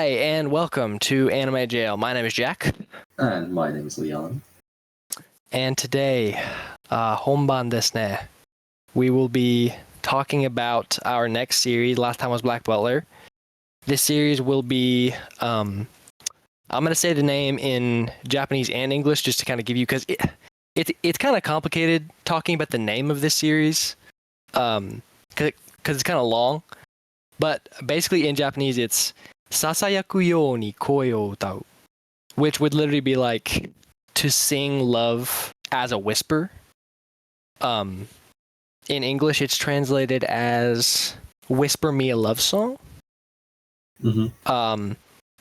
Hi, and welcome to Anime Jail. My name is Jack. And my name is Leon. And today, honban desu ne, we will be talking about our next series. Last time was Black Butler. This series will be, I'm going to say the name in Japanese and English just to kind of give you, because it's kind of complicated talking about the name of this series, because it's kind of long. But basically in Japanese, it's Sasayaku youni koi o utau, which would literally be like to sing love as a whisper. In English, it's translated as "Whisper Me a Love Song." Mm-hmm.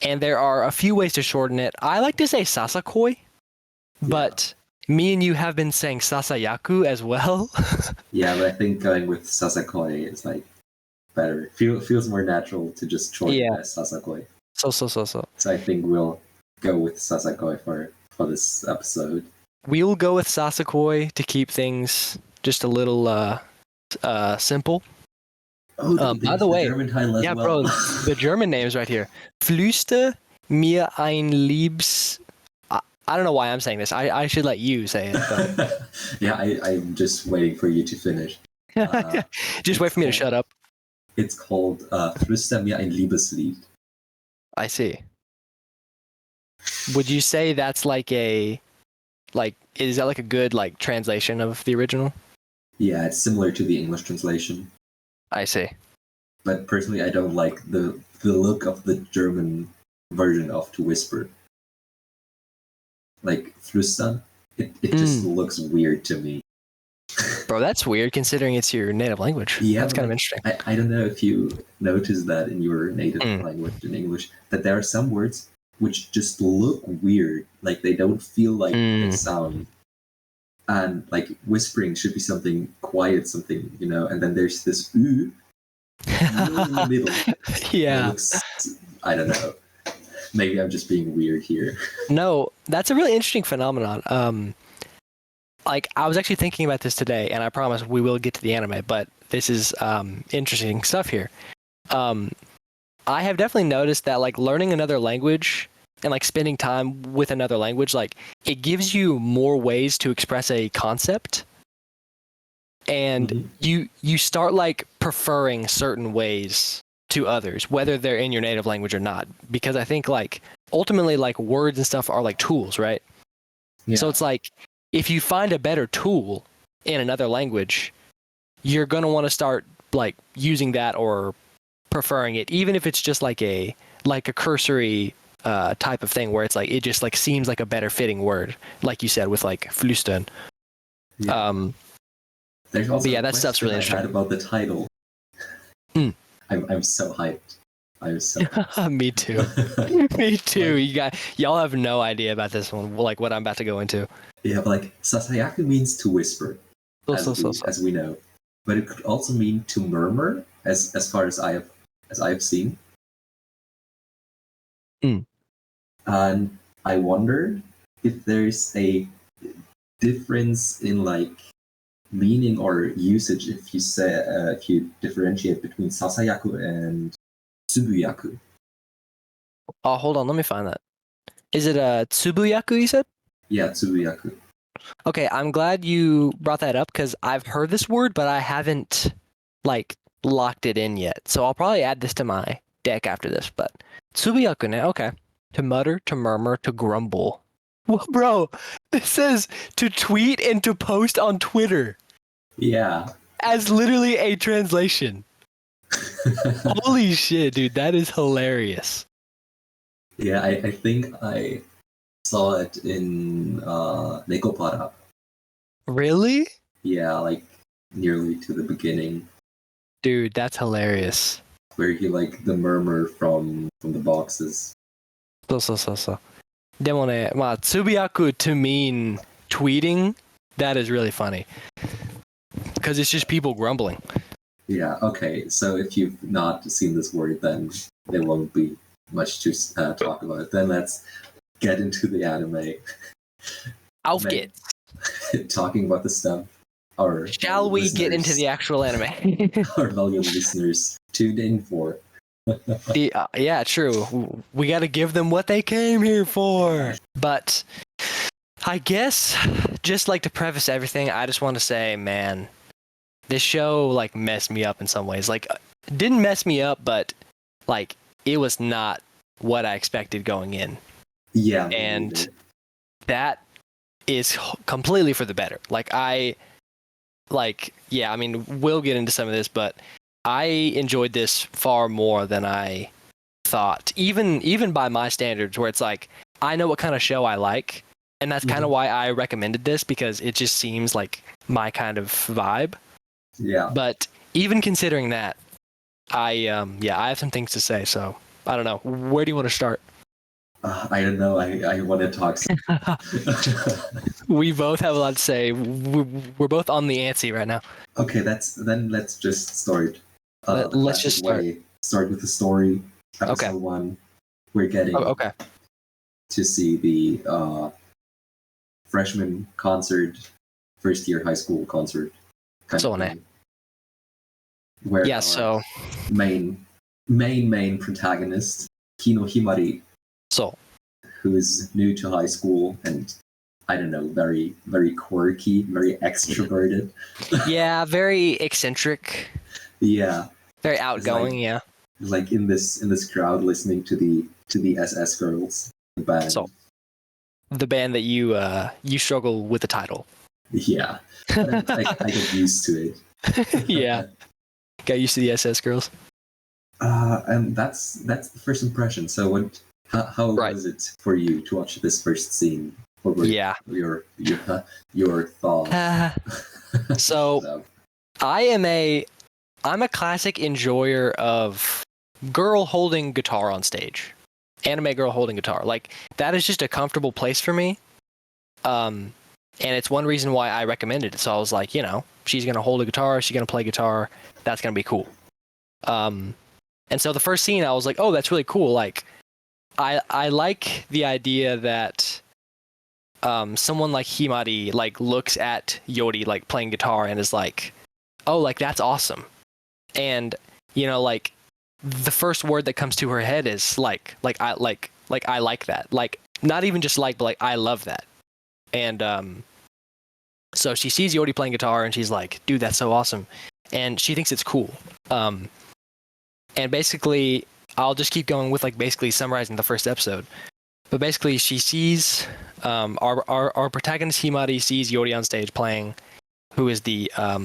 And there are a few ways to shorten it. I like to say Sasakoi, but me and you have been saying Sasayaku as well. Yeah, but I think going with Sasakoi is like better. Feels more natural to just shorten it as Sasakoi. So. So I think we'll go with Sasakoi for this episode. We'll go with Sasakoi to keep things just a little simple. Oh, by the way, German title as well. Bro, the German name's right here. Flüster mir ein Liebs. I don't know why I'm saying this. I should let you say it. But... Yeah, I'm just waiting for you to finish. Just wait for me to shut up. It's called Flüster mir ein Liebeslied. I see. Would you say that's is that like a good translation of the original? Yeah, it's similar to the English translation. I see. But personally, I don't like the look of the German version of To Whisper. Like Flüstern, it just looks weird to me. Bro, that's weird considering it's your native language. Yeah, that's kind of interesting. I don't know if you noticed that in your native language in English, that there are some words which just look weird, like they don't feel like they sound. And like whispering should be something quiet, something, and then there's this in the middle. Yeah. I don't know. Maybe I'm just being weird here. No, that's a really interesting phenomenon. I was actually thinking about this today, and I promise we will get to the anime, but this is interesting stuff here. I have definitely noticed that learning another language and spending time with another language, it gives you more ways to express a concept. And you start preferring certain ways to others, whether they're in your native language or not. Because I think ultimately words and stuff are tools, right? Yeah. So it's if you find a better tool in another language, you're going to want to start using that or preferring it, even if it's just a cursory type of thing where it's it just seems like a better fitting word, like you said with flüstern. Yeah. There's also that stuff's really interesting. About the title. I'm so hyped. I'm so Me too. Me too. Y'all have no idea about this one, what I'm about to go into. Yeah, but Sasayaku means to whisper, as we know, but it could also mean to murmur, as far as I've seen. And I wondered if there's a difference in meaning or usage if you differentiate between Sasayaku and Tsubuyaku. Oh, hold on, let me find that. Is it Tsubuyaku you said? Yeah, Tsubuyaku. Okay, I'm glad you brought that up because I've heard this word, but I haven't locked it in yet. So I'll probably add this to my deck after this. But Tsubuyaku now, okay. To mutter, to murmur, to grumble. Well, bro, this says to tweet and to post on Twitter. Yeah. As literally a translation. Holy shit, dude, that is hilarious. Yeah, I think I saw it in Nekopara. Really? Yeah, nearly to the beginning. Dude, that's hilarious. Where he the murmur from the boxes. So. でもね、つぶやく to mean tweeting, that is really funny. Because it's just people grumbling. Yeah, okay. So if you've not seen this word, then there won't be much to talk about. Then let's get into the anime. Auf geht's. Talking about the stuff. Shall we get into the actual anime? Our valuable listeners tuned in for. Yeah, true. We got to give them what they came here for. But I guess, just like to preface everything, I just want to say, man, this show like messed me up in some ways. Like, didn't mess me up, but like it was not what I expected going in. Yeah, me And neither. that is completely for the better. Yeah, I mean, we'll get into some of this, but I enjoyed this far more than I thought. Even by my standards, where it's like I know what kind of show I like, and that's kind of why I recommended this, because it just seems like my kind of vibe. Yeah. But even considering that, I have some things to say. So I don't know. Where do you want to start? I don't know. I want to talk. We both have a lot to say. We're both on the antsy right now. Okay, let's just start. The Let's classic just start. way. Start with the story. Episode 1. We're getting Okay. to see the freshman concert, first year high school concert. So on Where yeah. our So main protagonist, Kino Himari, so who's new to high school and I don't know, very very quirky, very extroverted. yeah, very eccentric, Yeah, very outgoing. Yeah. like in this crowd listening to the SS Girls, the band. So the band that you struggle with the title. Yeah, I get used to it. Yeah. Got used to the SS Girls. And that's the first impression. So how Right. was it for you to watch this first scene? What were your thoughts? So I'm a classic enjoyer of girl holding guitar on stage. Anime girl holding guitar. Like, that is just a comfortable place for me. And it's one reason why I recommended it. So I was like, she's gonna hold a guitar, she's gonna play guitar, that's gonna be cool. And so the first scene, I was like, oh, that's really cool. Like, I like the idea that someone like Himari like looks at Yori like playing guitar and is like, oh, like that's awesome. And like the first word that comes to her head is I like that. Like, not even just like, but like I love that. And so she sees Yori playing guitar and she's like, dude, that's so awesome. And she thinks it's cool. And basically, I'll just keep going with like basically summarizing the first episode. But basically, she sees our protagonist Himari sees Yori on stage playing, who is the I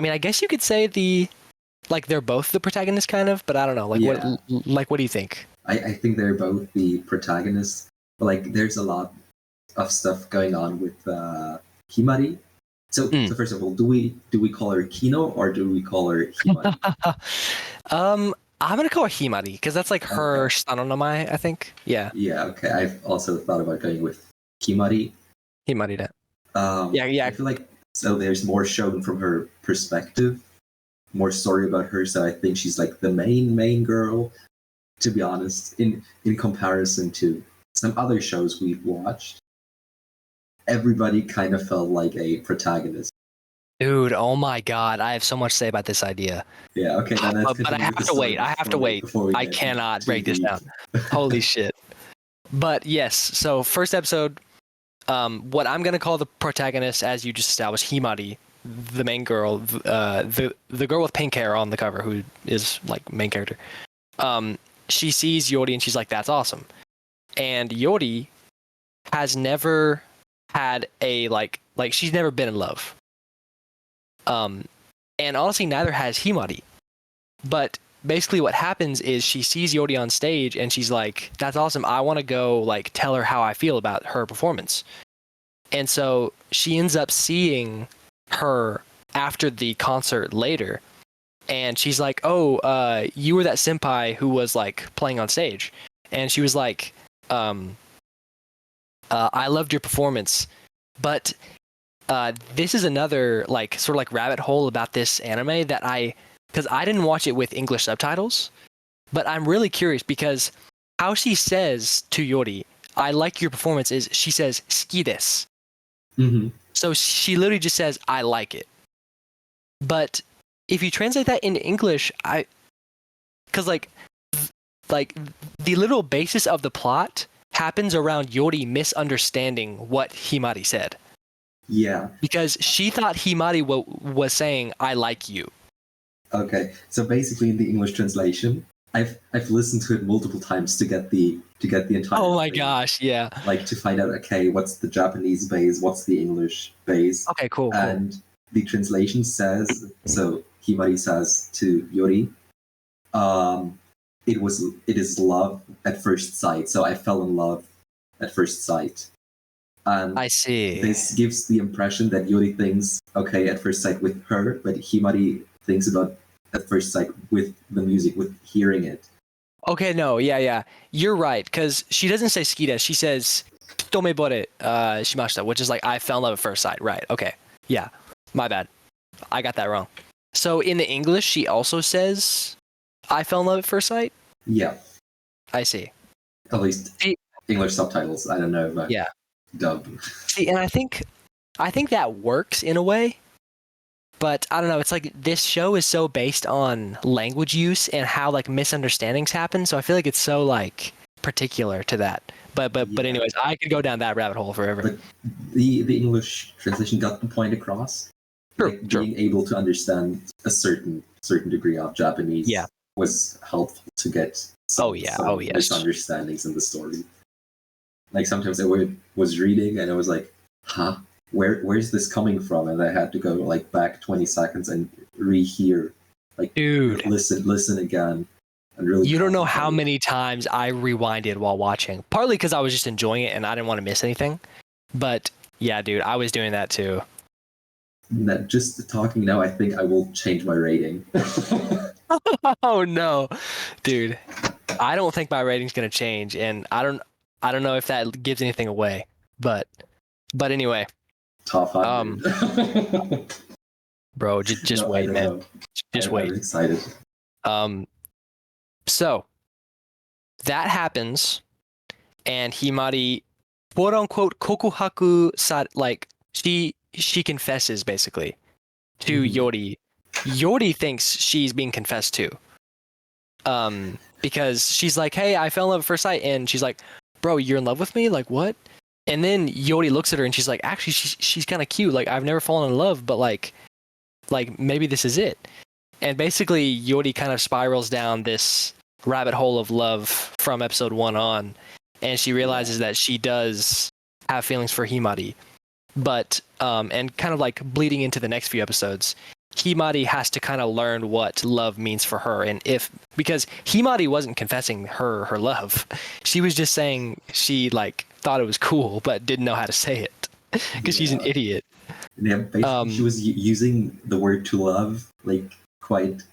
mean, I guess you could say they're both the protagonist kind of, but I don't know. What do you think? I think they're both the protagonists. But like, there's a lot of stuff going on with Himari. So first of all, do we call her Kino or do we call her Himari? I'm gonna call her Himari because that's like her sanonamae, I think. Yeah. Yeah. Okay. I've also thought about going with Himari. Himari. That. I feel like so there's more shown from her perspective, more story about her. So I think she's like the main girl. To be honest, in comparison to some other shows we've watched, everybody kind of felt like a protagonist. Dude, oh my god, I have so much to say about this idea. Yeah, okay, then let's but I have to wait. I cannot break this down. Holy shit. But yes, so first episode, what I'm gonna call the protagonist, as you just established, Himari, the main girl, the girl with pink hair on the cover, who is like main character. She sees Yori and she's like, that's awesome. And Yori has never had a like she's never been in love. And honestly, neither has Himari. But basically what happens is she sees Yori on stage and she's like, that's awesome. I want to go like tell her how I feel about her performance. And so she ends up seeing her after the concert later. And she's like, oh, you were that senpai who was like playing on stage. And she was like, I loved your performance. But this is another like sort of like rabbit hole about this anime that because I didn't watch it with English subtitles, but I'm really curious because how she says to Yori, I like your performance, is she says, ski desu. Mm-hmm. So she literally just says, I like it. But if you translate that into English, because like like the literal basis of the plot happens around Yori misunderstanding what Himari said. Yeah. Because she thought Himari was saying, I like you. Okay. So basically, in the English translation, I've listened to it multiple times to get the entire. Oh my thing. gosh, yeah. Like to find out, okay, what's the Japanese base, what's the English base. Okay, cool. And the translation says, so Himari says to Yori, it is love at first sight. So I fell in love at first sight. And I see. this gives the impression that Yori thinks, okay, at first sight with her, but Himari thinks about at first sight with the music, with hearing it. Okay, no, yeah. You're right, because she doesn't say skita, she says tomebore shimashita, which is like I fell in love at first sight. Right, okay. Yeah, my bad. I got that wrong. So in the English, she also says I fell in love at first sight? Yeah. I see. At least English subtitles. I don't know about dub. See, and I think that works in a way, but I don't know. It's like this show is so based on language use and how like misunderstandings happen. So I feel like it's so like particular to that. But anyways, I could go down that rabbit hole forever. But the English translation got the point across. True. Being able to understand a certain degree of Japanese was helpful to get some misunderstandings in the story. Like sometimes I was reading and I was like, huh? Where's this coming from? And I had to go like back 20 seconds and rehear, like, dude, listen again, and really. You don't know how many times I rewinded while watching. Partly because I was just enjoying it and I didn't want to miss anything. But yeah, dude, I was doing that too. Just talking now, I think I will change my rating. Oh no, dude, I don't think my rating's gonna change, and I don't know if that gives anything away. But anyway. Top 100. Bro, just wait, man. Know. Just wait. I'm excited. So that happens, and Himari, quote unquote, kokuhaku like she confesses basically to Yori. Yori thinks she's being confessed to. Because she's like, hey, I fell in love at first sight, and she's like, bro, you're in love with me? Like what? And then Yori looks at her and she's like, actually, she's kind of cute. Like, I've never fallen in love, but like maybe this is it. And basically, Yori kind of spirals down this rabbit hole of love from episode 1 on. And she realizes that she does have feelings for Himari. But, and kind of like bleeding into the next few episodes, Himari has to kind of learn what love means for her. And because Himari wasn't confessing her love. She was just saying she like thought it was cool, but didn't know how to say it because she's an idiot. Yeah, basically she was using the word to love like quite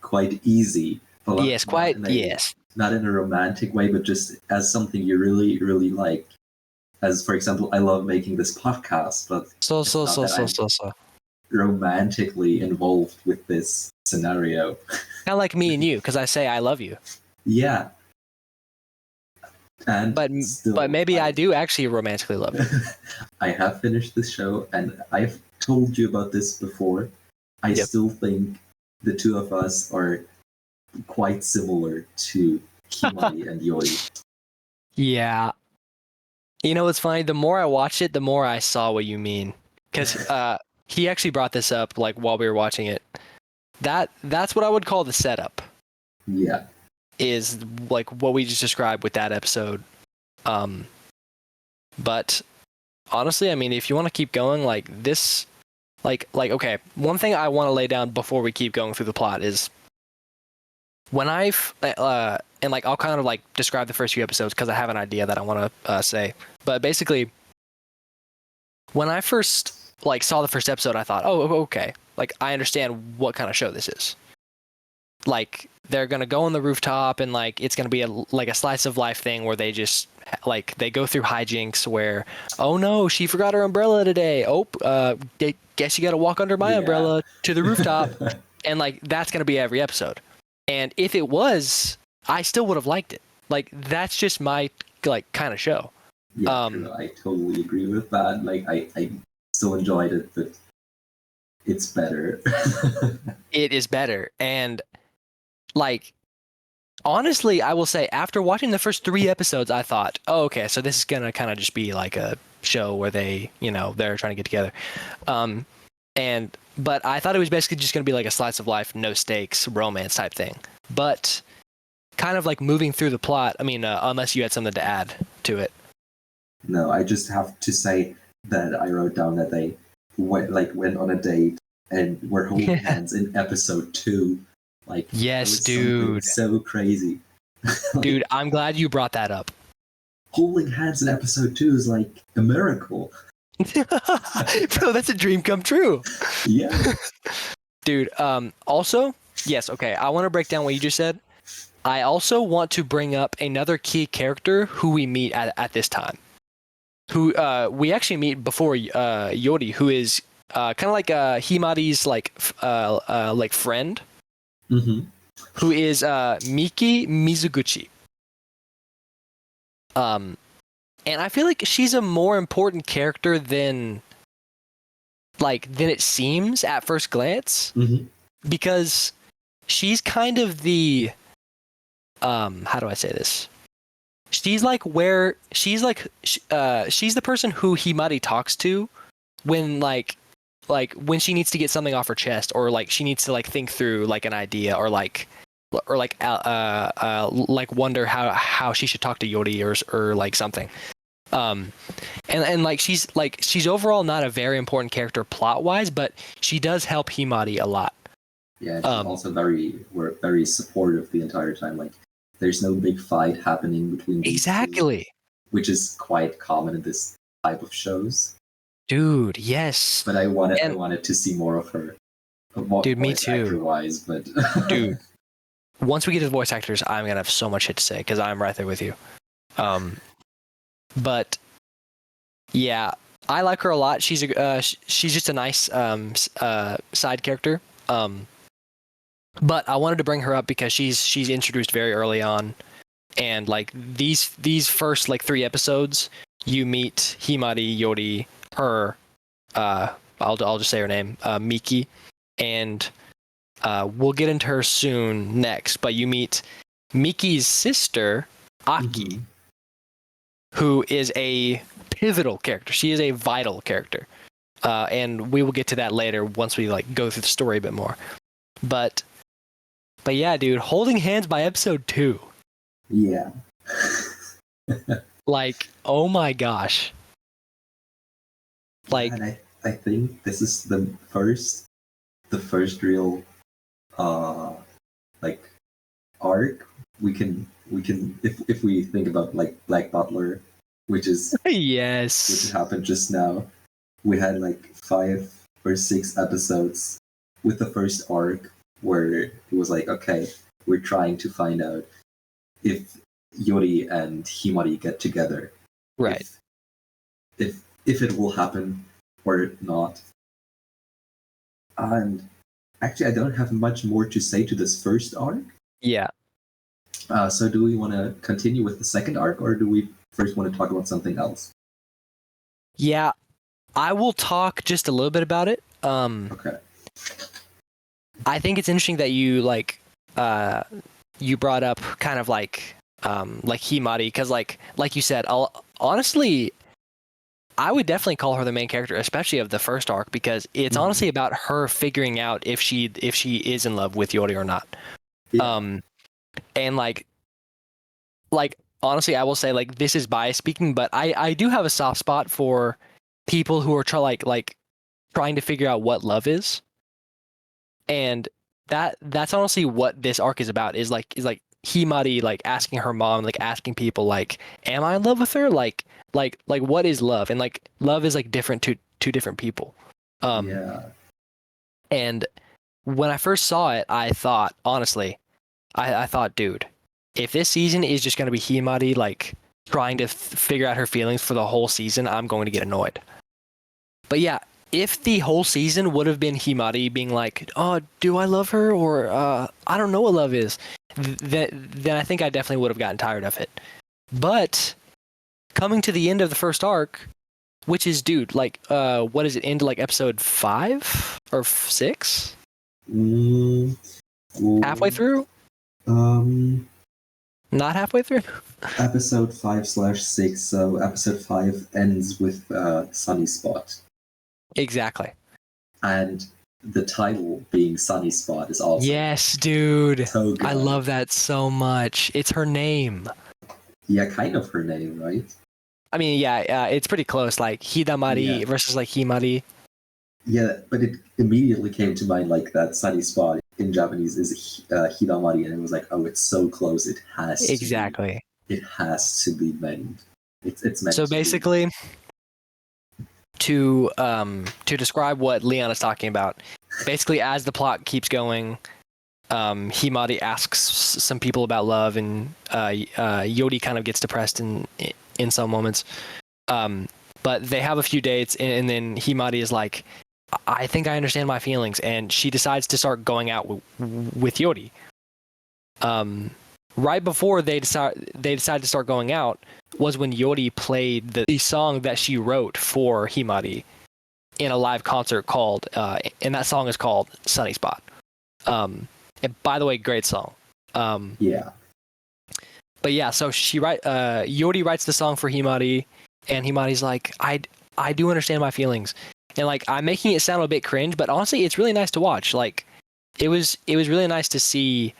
easy. Yes, yes. Not in a romantic way, but just as something you really, really like. As for example, I love making this podcast, but so romantically involved with this scenario. Kind of like me and you, because I say I love you. Yeah. And but maybe I do actually romantically love you. I have finished this show, and I've told you about this before. I still think the two of us are quite similar to Himari and Yori. Yeah. You know what's funny? The more I watched it, the more I saw what you mean. Because he actually brought this up like while we were watching it. That's what I would call the setup. Yeah. Is like what we just described with that episode. But honestly, I mean, if you want to keep going like this, like okay, one thing I want to lay down before we keep going through the plot is when I've and like I'll kind of like describe the first few episodes because I have an idea that I want to say. But basically, when I first like saw the first episode, I thought, oh, okay, like I understand what kind of show this is. Like they're gonna go on the rooftop and like it's gonna be like a slice of life thing where they just like they go through hijinks where, oh no, she forgot her umbrella today. Oh, guess you got to walk under my umbrella to the rooftop, and like that's gonna be every episode. And if it was, I still would have liked it. Like that's just my like kind of show. Yeah, I totally agree with that. Like I still enjoyed it, but it's better. It is better, and like honestly, I will say after watching the first 3 episodes, I thought, oh, okay, so this is gonna kind of just be like a show where they, they're trying to get together. But I thought it was basically just gonna be like a slice of life, no stakes, romance type thing. But kind of like moving through the plot. I mean, unless you had something to add to it. No, I just have to say that I wrote down that they went on a date and were holding hands in episode 2. Like, yes, that was dude. so crazy. Dude, I'm glad you brought that up. Holding hands in episode 2 is like a miracle. Bro, that's a dream come true. Yeah. Dude, also, yes, okay, I want to break down what you just said. I also want to bring up another key character who we meet at this time. Who we actually meet before Yori, who is kind of like Himari's like friend, Mm-hmm. who is Miki Mizuguchi. And I feel like she's a more important character than it seems at first glance, Mm-hmm. because she's kind of the how do I say this? She's like she's the person who Himari talks to when like when she needs to get something off her chest, or like she needs to like think through like an idea, or like wonder how she should talk to Yori, or like something. And like she's overall not a very important character plot wise, but she does help Himari a lot. Yeah, she's also very supportive the entire time. Like, there's no big fight happening between these Exactly. two, which is quite common in this type of shows. Dude, yes. But I wanted to see more of her. Dude, me too. Actor-wise, but dude, once we get to the voice actors, I'm gonna have so much shit to say because I'm right there with you. But yeah, I like her a lot. She's just a nice side character. But I wanted to bring her up because she's introduced very early on, and like these first like 3 episodes, you meet Himari, Yori, her, I'll just say her name, Miki, and we'll get into her soon next. But you meet Miki's sister, Aki, mm-hmm. who is a pivotal character. She is a vital character, and we will get to that later once we like go through the story a bit more. But yeah, dude, holding hands by episode 2. Yeah. Like, oh my gosh. Like, and I think this is the first real like arc we can if we think about like Black Butler, which yes, happened just now. We had like 5 or 6 episodes with the first arc where it was like, okay, we're trying to find out if Yori and Himari get together, right? If it will happen or not. And actually, I don't have much more to say to this first arc. Yeah. So do we want to continue with the second arc, or do we first want to talk about something else? Yeah, I will talk just a little bit about it. Okay. I think it's interesting that you you brought up kind of like Himari, because like you said, honestly, I would definitely call her the main character, especially of the first arc, because it's honestly about her figuring out if she is in love with Yori or not. Yeah. And like honestly, I will say, like, this is bias speaking, but I do have a soft spot for people who are trying to figure out what love is. And that's honestly what this arc is about, is like Himari like asking her mom, like asking people, like, am I in love with her? Like what is love? And like love is like different to different people. Yeah. And when I first saw it, I thought, honestly, I thought, dude, if this season is just going to be Himari like trying to figure out her feelings for the whole season, I'm going to get annoyed. But yeah, if the whole season would have been Himari being like, oh, do I love her? Or I don't know what love is, then I think I definitely would have gotten tired of it. But coming to the end of the first arc, which is, dude, like, what is it, into like episode 5 or 6? Halfway through? Not halfway through? Episode 5/6. So episode 5 ends with Sunny Spot. Exactly. And the title being Sunny Spot is also Yes, dude. so good. I love that so much. It's her name. Yeah, kind of her name, right? I mean, yeah, it's pretty close. Like Hidamari versus like Himari. Yeah, but it immediately came to mind like that Sunny Spot in Japanese is Hidamari, and it was like, oh, it's so close. It has Exactly. It has to be meant. It's meant. So to basically, to describe what Leon is talking about, basically as the plot keeps going, Himari asks some people about love, and Yori kind of gets depressed in some moments. But they have a few dates, and then Himari is like, I think I understand my feelings, and she decides to start going out with Yori. Right before they decide to start going out was when Yori played the song that she wrote for Himari in a live concert called, and that song is called Sunny Spot. And by the way, great song. Yeah. But yeah, so Yori writes the song for Himari, and Himari's like, I do understand my feelings. And like, I'm making it sound a bit cringe, but honestly, it's really nice to watch. Like, it was really nice to see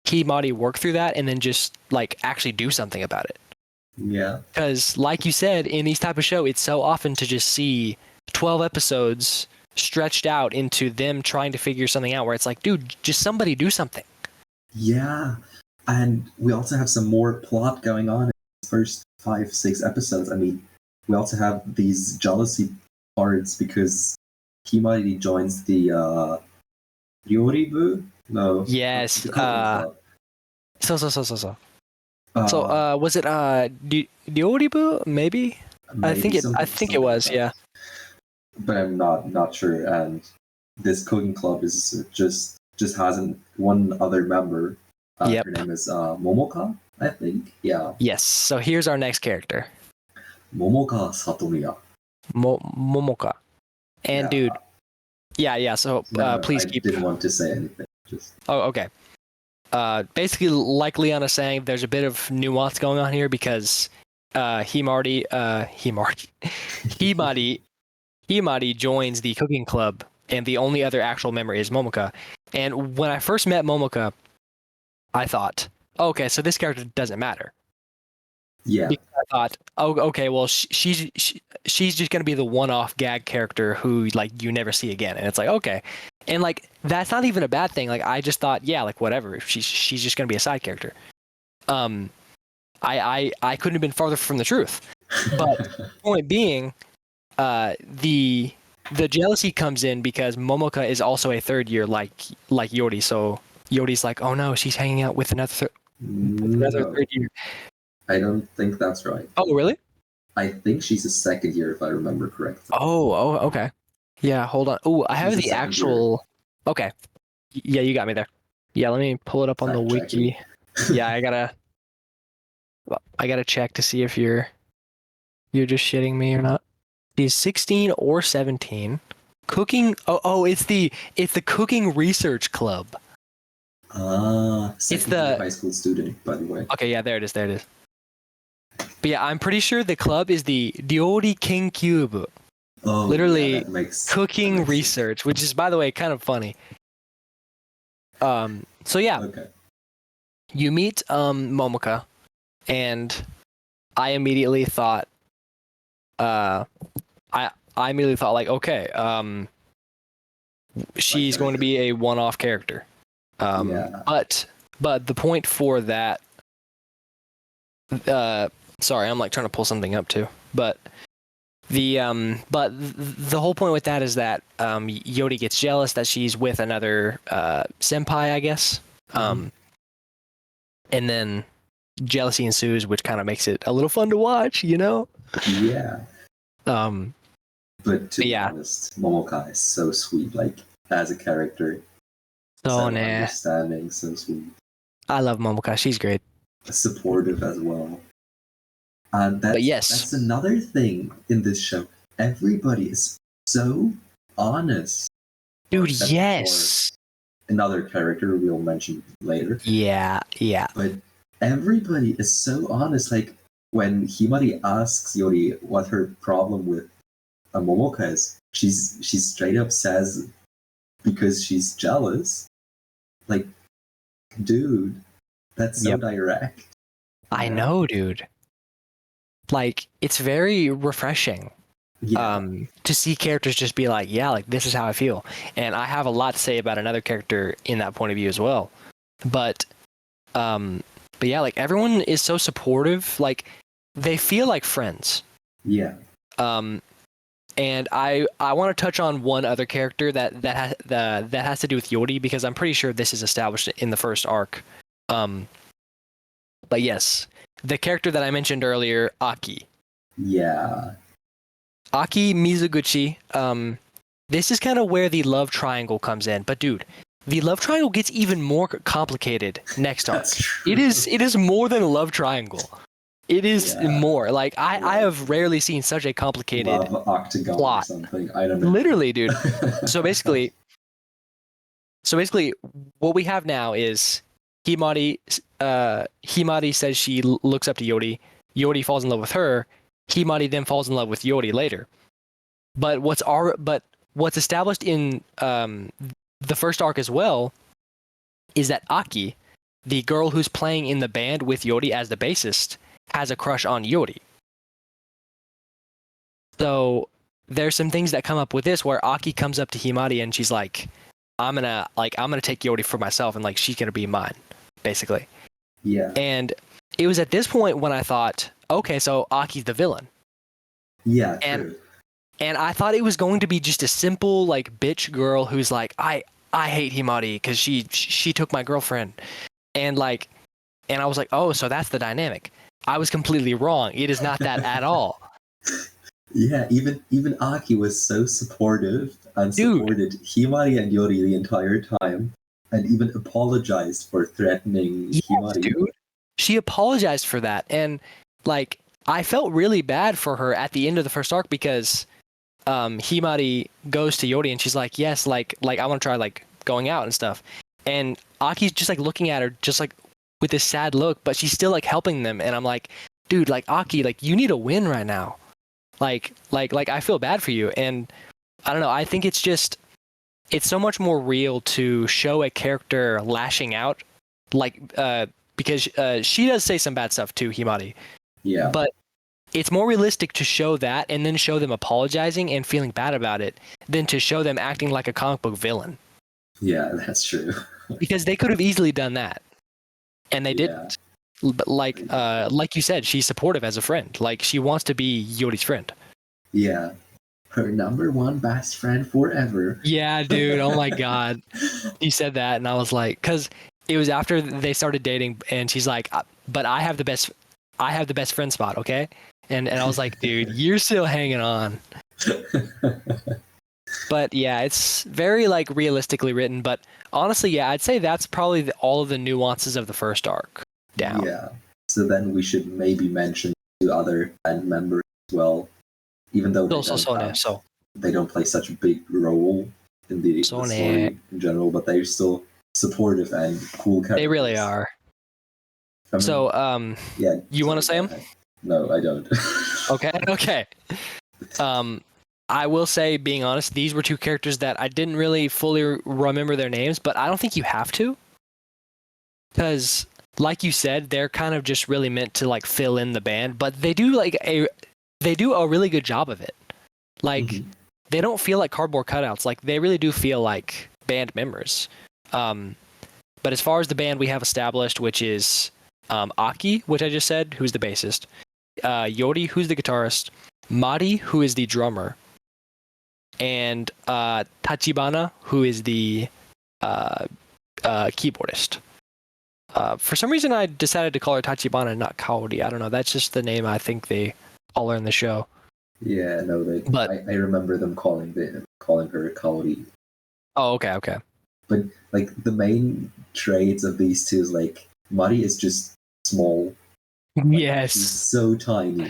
Himari work through that and then just like actually do something about it. Yeah. Because like you said, in these type of show, it's so often to just see 12 episodes stretched out into them trying to figure something out, where it's like, dude, just somebody do something. Yeah. And we also have some more plot going on in the first 5-6 episodes. I mean, we also have these jealousy parts because Himari joins the Ryoribu? No. Yes. The cooking club. So. So was it Ryoribu? Maybe? I think it was, like yeah. But I'm not sure. And this cooking club is just has one other member. Yep. Her name is Momoka, I think. Yeah. Yes. So here's our next character. Momoka Satomiya. Momoka. And dude, yeah. So please keep. I didn't want to say anything. Oh, okay. Basically, like Leon is saying, there's a bit of nuance going on here because Himari joins the cooking club, and the only other actual member is Momoka. And when I first met Momoka, I thought, okay, so this character doesn't matter. Yeah. Because I thought, oh, okay, well, she's just gonna be the one-off gag character who like you never see again, and it's like, okay, and like that's not even a bad thing. Like I just thought, yeah, like whatever, she's just gonna be a side character. I couldn't have been farther from the truth. But point being, the jealousy comes in because Momoka is also a third year like Yori. So Yori's like, oh no, she's hanging out with another third year. I don't think that's right. Oh, really? I think she's a second year, if I remember correctly. Oh, okay. Yeah, hold on. Oh, I have the actual. Year. Okay. Yeah, you got me there. Yeah, let me pull it up on the wiki. Yeah, I gotta check to see if you're just shitting me or not. She's 16 or 17. Cooking. Oh, it's the cooking research club. It's the high school student, by the way. Okay, yeah, there it is. But yeah, I'm pretty sure the club is the Ryori Kenkyubu. Oh, literally yeah, cooking research, sense. Which is, by the way, kind of funny. So yeah, okay. You meet Momoka, and I immediately thought, I immediately thought like, okay, she's going to be a one-off character. But the point for that, sorry, I'm like trying to pull something up too, but the whole point with that is that Yori gets jealous that she's with another senpai, I guess. And then jealousy ensues, which kind of makes it a little fun to watch, you know? Yeah. But to be yeah. honest, Momoka is so sweet, like as a character. So understanding, so sweet. I love Momoka. She's great. Supportive as well. And that's another thing in this show. Everybody is so honest. Dude, yes. Another character we'll mention later. Yeah. But everybody is so honest. Like when Himari asks Yori what her problem with Momoka is, she straight up says because she's jealous. Like, dude, that's so Yep. direct. I know, dude. Like, it's very refreshing. Yeah. To see characters just be like, yeah, like this is how I feel. And I have a lot to say about another character in that point of view as well. But yeah, like everyone is so supportive. Like they feel like friends. Yeah. And I want to touch on one other character that has to do with Yori, because I'm pretty sure this is established in the first arc. But yes, the character that I mentioned earlier, Aki. Yeah. Aki Mizuguchi, this is kind of where the love triangle comes in. But dude, the love triangle gets even more complicated next arc. That's true. It is more than a love triangle. It is more. Like I have rarely seen such a complicated love octagon plot. or something. I don't know. Literally, dude. So basically, what we have now is Himari says she looks up to Yori. Yori falls in love with her. Himari then falls in love with Yori later. But what's established in the first arc as well is that Aki, the girl who's playing in the band with Yori as the bassist, has a crush on Yori. So there's some things that come up with this where Aki comes up to Himari and she's like, I'm gonna take Yori for myself and like she's gonna be mine, basically. Yeah. And it was at this point when I thought, okay, so Aki's the villain. Yeah, true. And I thought it was going to be just a simple like bitch girl who's like, I hate Himari because she took my girlfriend. And I was like, oh, so that's the dynamic. I was completely wrong. It is not that at all. Yeah, even Aki was so supportive and supported Himari and Yori the entire time, and even apologized for threatening Himari. Dude. She apologized for that, and like I felt really bad for her at the end of the first arc because Himari goes to Yori and she's like, yes, like I want to try like going out and stuff, and Aki's just like looking at her just like with this sad look, but she's still like helping them, and I'm like, dude, like Aki, like you need a win right now. Like I feel bad for you, and I don't know. I think it's so much more real to show a character lashing out, like because she does say some bad stuff to Himari. Yeah. But it's more realistic to show that and then show them apologizing and feeling bad about it than to show them acting like a comic book villain. Yeah, that's true. Because they could have easily done that, and they didn't. But like you said, she's supportive as a friend. Like she wants to be Yori's friend. Yeah, her number one best friend forever. Yeah, dude. Oh my god, you said that, and I was like, because it was after they started dating, and she's like, but I have the best friend spot, okay? And I was like, dude, you're still hanging on. But yeah, it's very like realistically written. But honestly, yeah, I'd say that's probably all of the nuances of the first arc down. Yeah. So then we should maybe mention the other band members as well, even though they don't play such a big role in the story in general, but they're still supportive and cool characters. They really are. I mean, so, yeah. You want to say them? No, I don't. Okay. I will say, being honest, these were two characters that I didn't really fully remember their names, but I don't think you have to. Because, like you said, they're kind of just really meant to like fill in the band, but they do a really good job of it. Like, they don't feel like cardboard cutouts. Like, they really do feel like band members. But as far as the band we have established, which is Aki, which I just said, who's the bassist, Yori, who's the guitarist, Mari, who is the drummer, and Tachibana, who is the keyboardist. For some reason, I decided to call her Tachibana and not Kaori. I don't know. That's just the name I think they call her in the show. Yeah, no, I remember them calling her Kaori. Oh, okay. But like the main traits of these two is like Mari is just small. Yes. She's so tiny.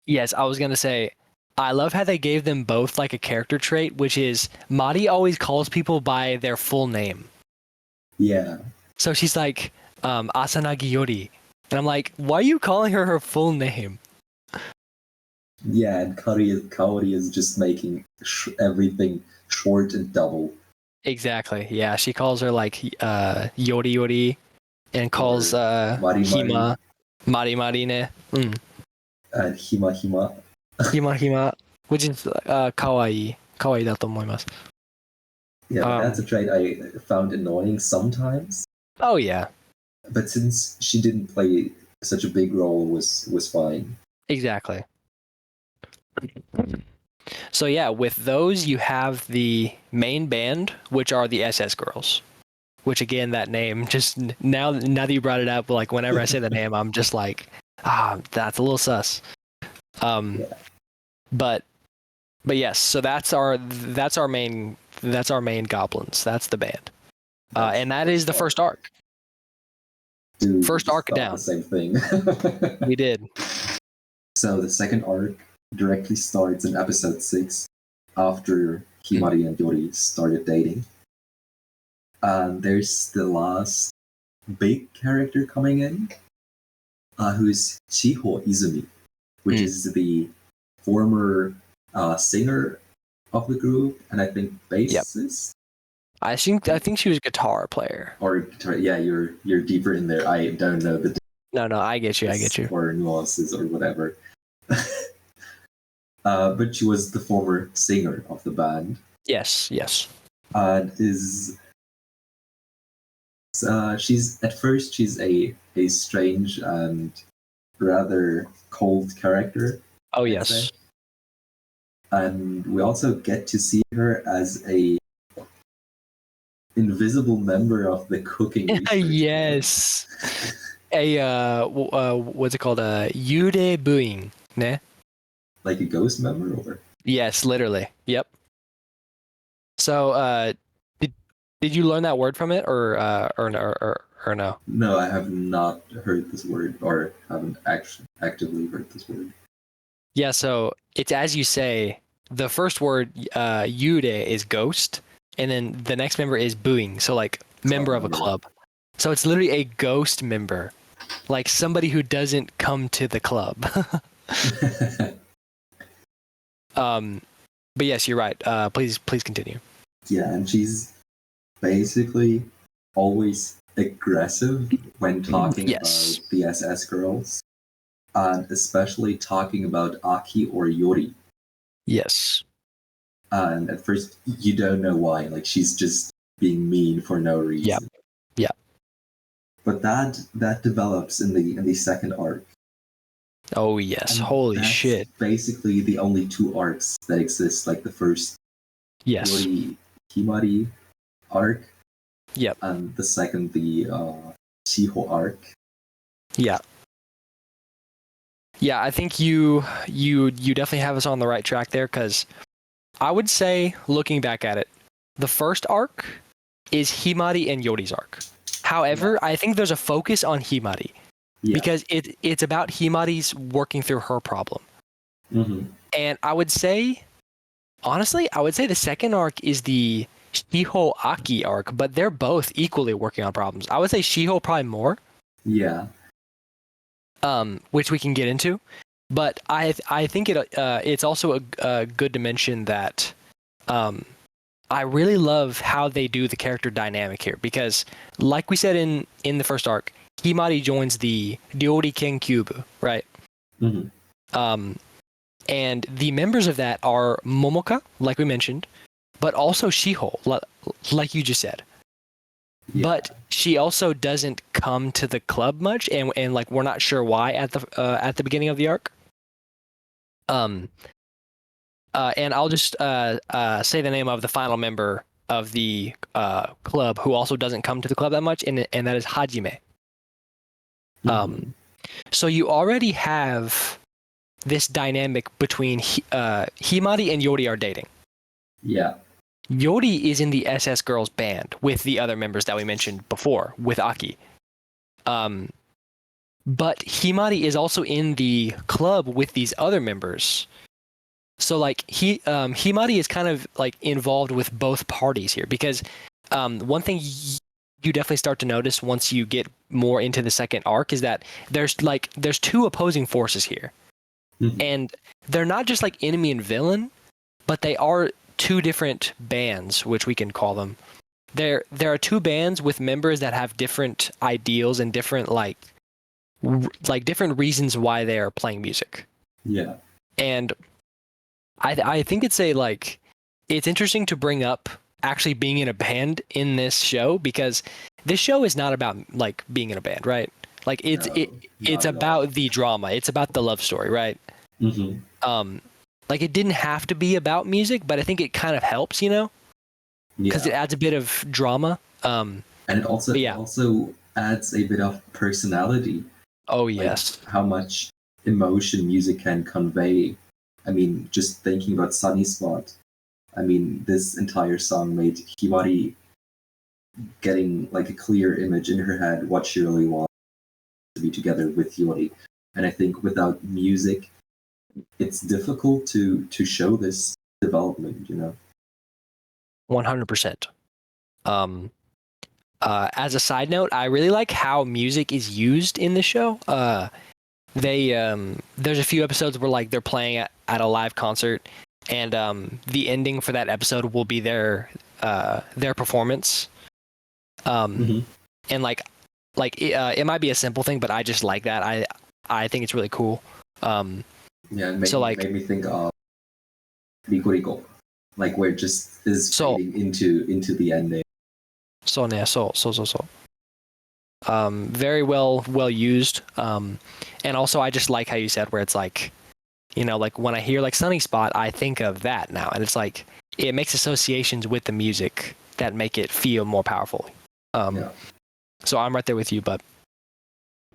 Yes, I was gonna say, I love how they gave them both like a character trait, which is Mari always calls people by their full name. Yeah. So she's like, Asanagi Yori, And I'm like, why are you calling her full name? Yeah, and Kaori is just making everything short and double. Exactly. Yeah, she calls her like Yori Yori and calls Mari Mari. Hima Mari Mari ne. And Hima Hima. Hima Hima, which is kawaii. Kawaii だと思います. Yeah, but that's a trait I found annoying sometimes. Oh yeah. But since she didn't play such a big role, was fine. Exactly. So yeah, with those you have the main band, which are the SS girls. Which again, that name just now that you brought it up, like whenever I say the name, I'm just like, that's a little sus. Yeah. But yes, so that's our main goblins. That's the band, and that is the first arc. Dude, first arc down. The same thing. We did. So the second arc directly starts in episode 6, after Himari and Yori started dating. And there's the last big character coming in, who's Chiho Izumi, which is the former singer of the group, and I think bassist. I think she was a guitar player. Or guitar. Yeah, you're deeper in there. I don't know the. No, I get you. Or nuances or whatever. But she was the former singer of the band. Yes. And she's at first she's a strange and rather cold character. Oh yes. And we also get to see her as a invisible member of the cooking research. Yes. What's it called? Yude buing, ne? Like a ghost member, or? Yes, literally. Yep. So, did you learn that word from it, or no? No, I have not heard this word, or haven't actively heard this word. Yeah, so it's as you say. The first word, yude, is ghost, and then the next member is buing, so like member of a club. So it's literally a ghost member, like somebody who doesn't come to the club. But yes, you're right. Please continue. Yeah, and she's basically always aggressive when talking about the SS girls, and especially talking about Aki or Yori. Yes. And at first, you don't know why. Like, she's just being mean for no reason. Yeah. But that develops in the second arc. Oh yes! And holy shit! Basically, the only two arcs that exist, like the first Yori Himari arc. Yep. And the second, the Chiho arc. Yeah. Yeah, I think you definitely have us on the right track there, because I would say, looking back at it, the first arc is Himari and Yori's arc. However, I think there's a focus on Himari because it's about Himari's working through her problem. Mm-hmm. And I would say, honestly, the second arc is the Shiho Aki arc, but they're both equally working on problems. I would say Shiho probably more. Yeah. Which we can get into. But I think it's also good to mention that I really love how they do the character dynamic here, because like we said in the first arc, Himari joins the Ryori Kenkyubu, right? Mm-hmm. And the members of that are Momoka, like we mentioned, but also Shiho, like you just said. Yeah. But she also doesn't come to the club much, and like we're not sure why at the beginning of the arc. And I'll just say the name of the final member of the club who also doesn't come to the club that much, and that is Hajime. So you already have this dynamic between Himari and Yori are dating. Yeah. Yori is in the SS Girls band with the other members that we mentioned before, with Aki. But Himari is also in the club with these other members. So like Himari is kind of like involved with both parties here, because one thing you definitely start to notice once you get more into the second arc is that there's two opposing forces here. And they're not just like enemy and villain, but they are two different bands, which we can call them. There are two bands with members that have different ideals and different different reasons why they are playing music. Yeah. And I think it's it's interesting to bring up actually being in a band in this show, because this show is not about like being in a band, right? Like it's about the drama. It's about the love story, right? Like it didn't have to be about music, but I think it kind of helps, because it adds a bit of drama. And it also adds a bit of personality. Oh yes. How much emotion music can convey. I mean, just thinking about Sunny Spot. I mean, this entire song made Himari getting like a clear image in her head what she really wants to be together with Yori. And I think without music, it's difficult to show this development, 100%. As a side note, I really like how music is used in the show. There's a few episodes where like they're playing at a live concert, and the ending for that episode will be their performance. And it might be a simple thing, but I just like that. I think it's really cool. It made me think of Rico Rico, like where it just is fading into the ending. So. Very well used. And also I just like how you said where it's like, like when I hear like Sunny Spot, I think of that now, and it's like it makes associations with the music that make it feel more powerful. So I'm right there with you, but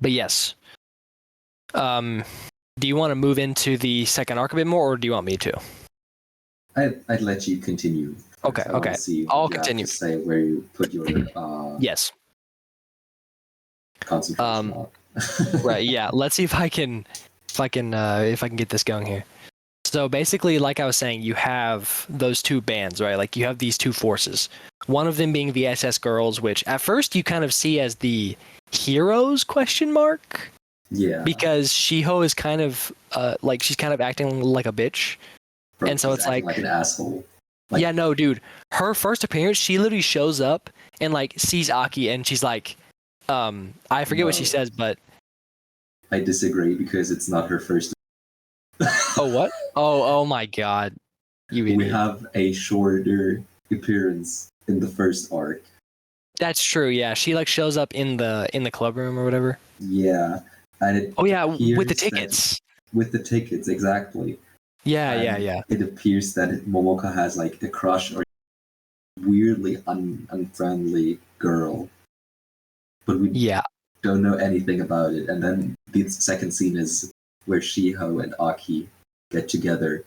yes. Do you want to move into the second arc a bit more, or do you want me to? I'd let you continue. Okay. I'll continue. Have to say where you put your yes. Concentration on. Right. Yeah. Let's see if I can get this going here. So basically, like I was saying, you have those two bands, right? Like you have these two forces. One of them being the SS girls, which at first you kind of see as the heroes ? Yeah. Because Shiho is kind of she's kind of acting like a bitch. And so it's like an asshole. Yeah, no, dude. Her first appearance, she literally shows up and like sees Aki, and she's like, I forget what she says, but I disagree because it's not her first. Oh, what? Oh my God, you idiot. We have a shorter appearance in the first arc. That's true. Yeah, she like shows up in the club room or whatever. Yeah, and with the tickets. With the tickets, exactly. Yeah. It appears that Momoka has like a crush or weirdly unfriendly girl, but we don't know anything about it. And then the second scene is where Shiho and Aki get together.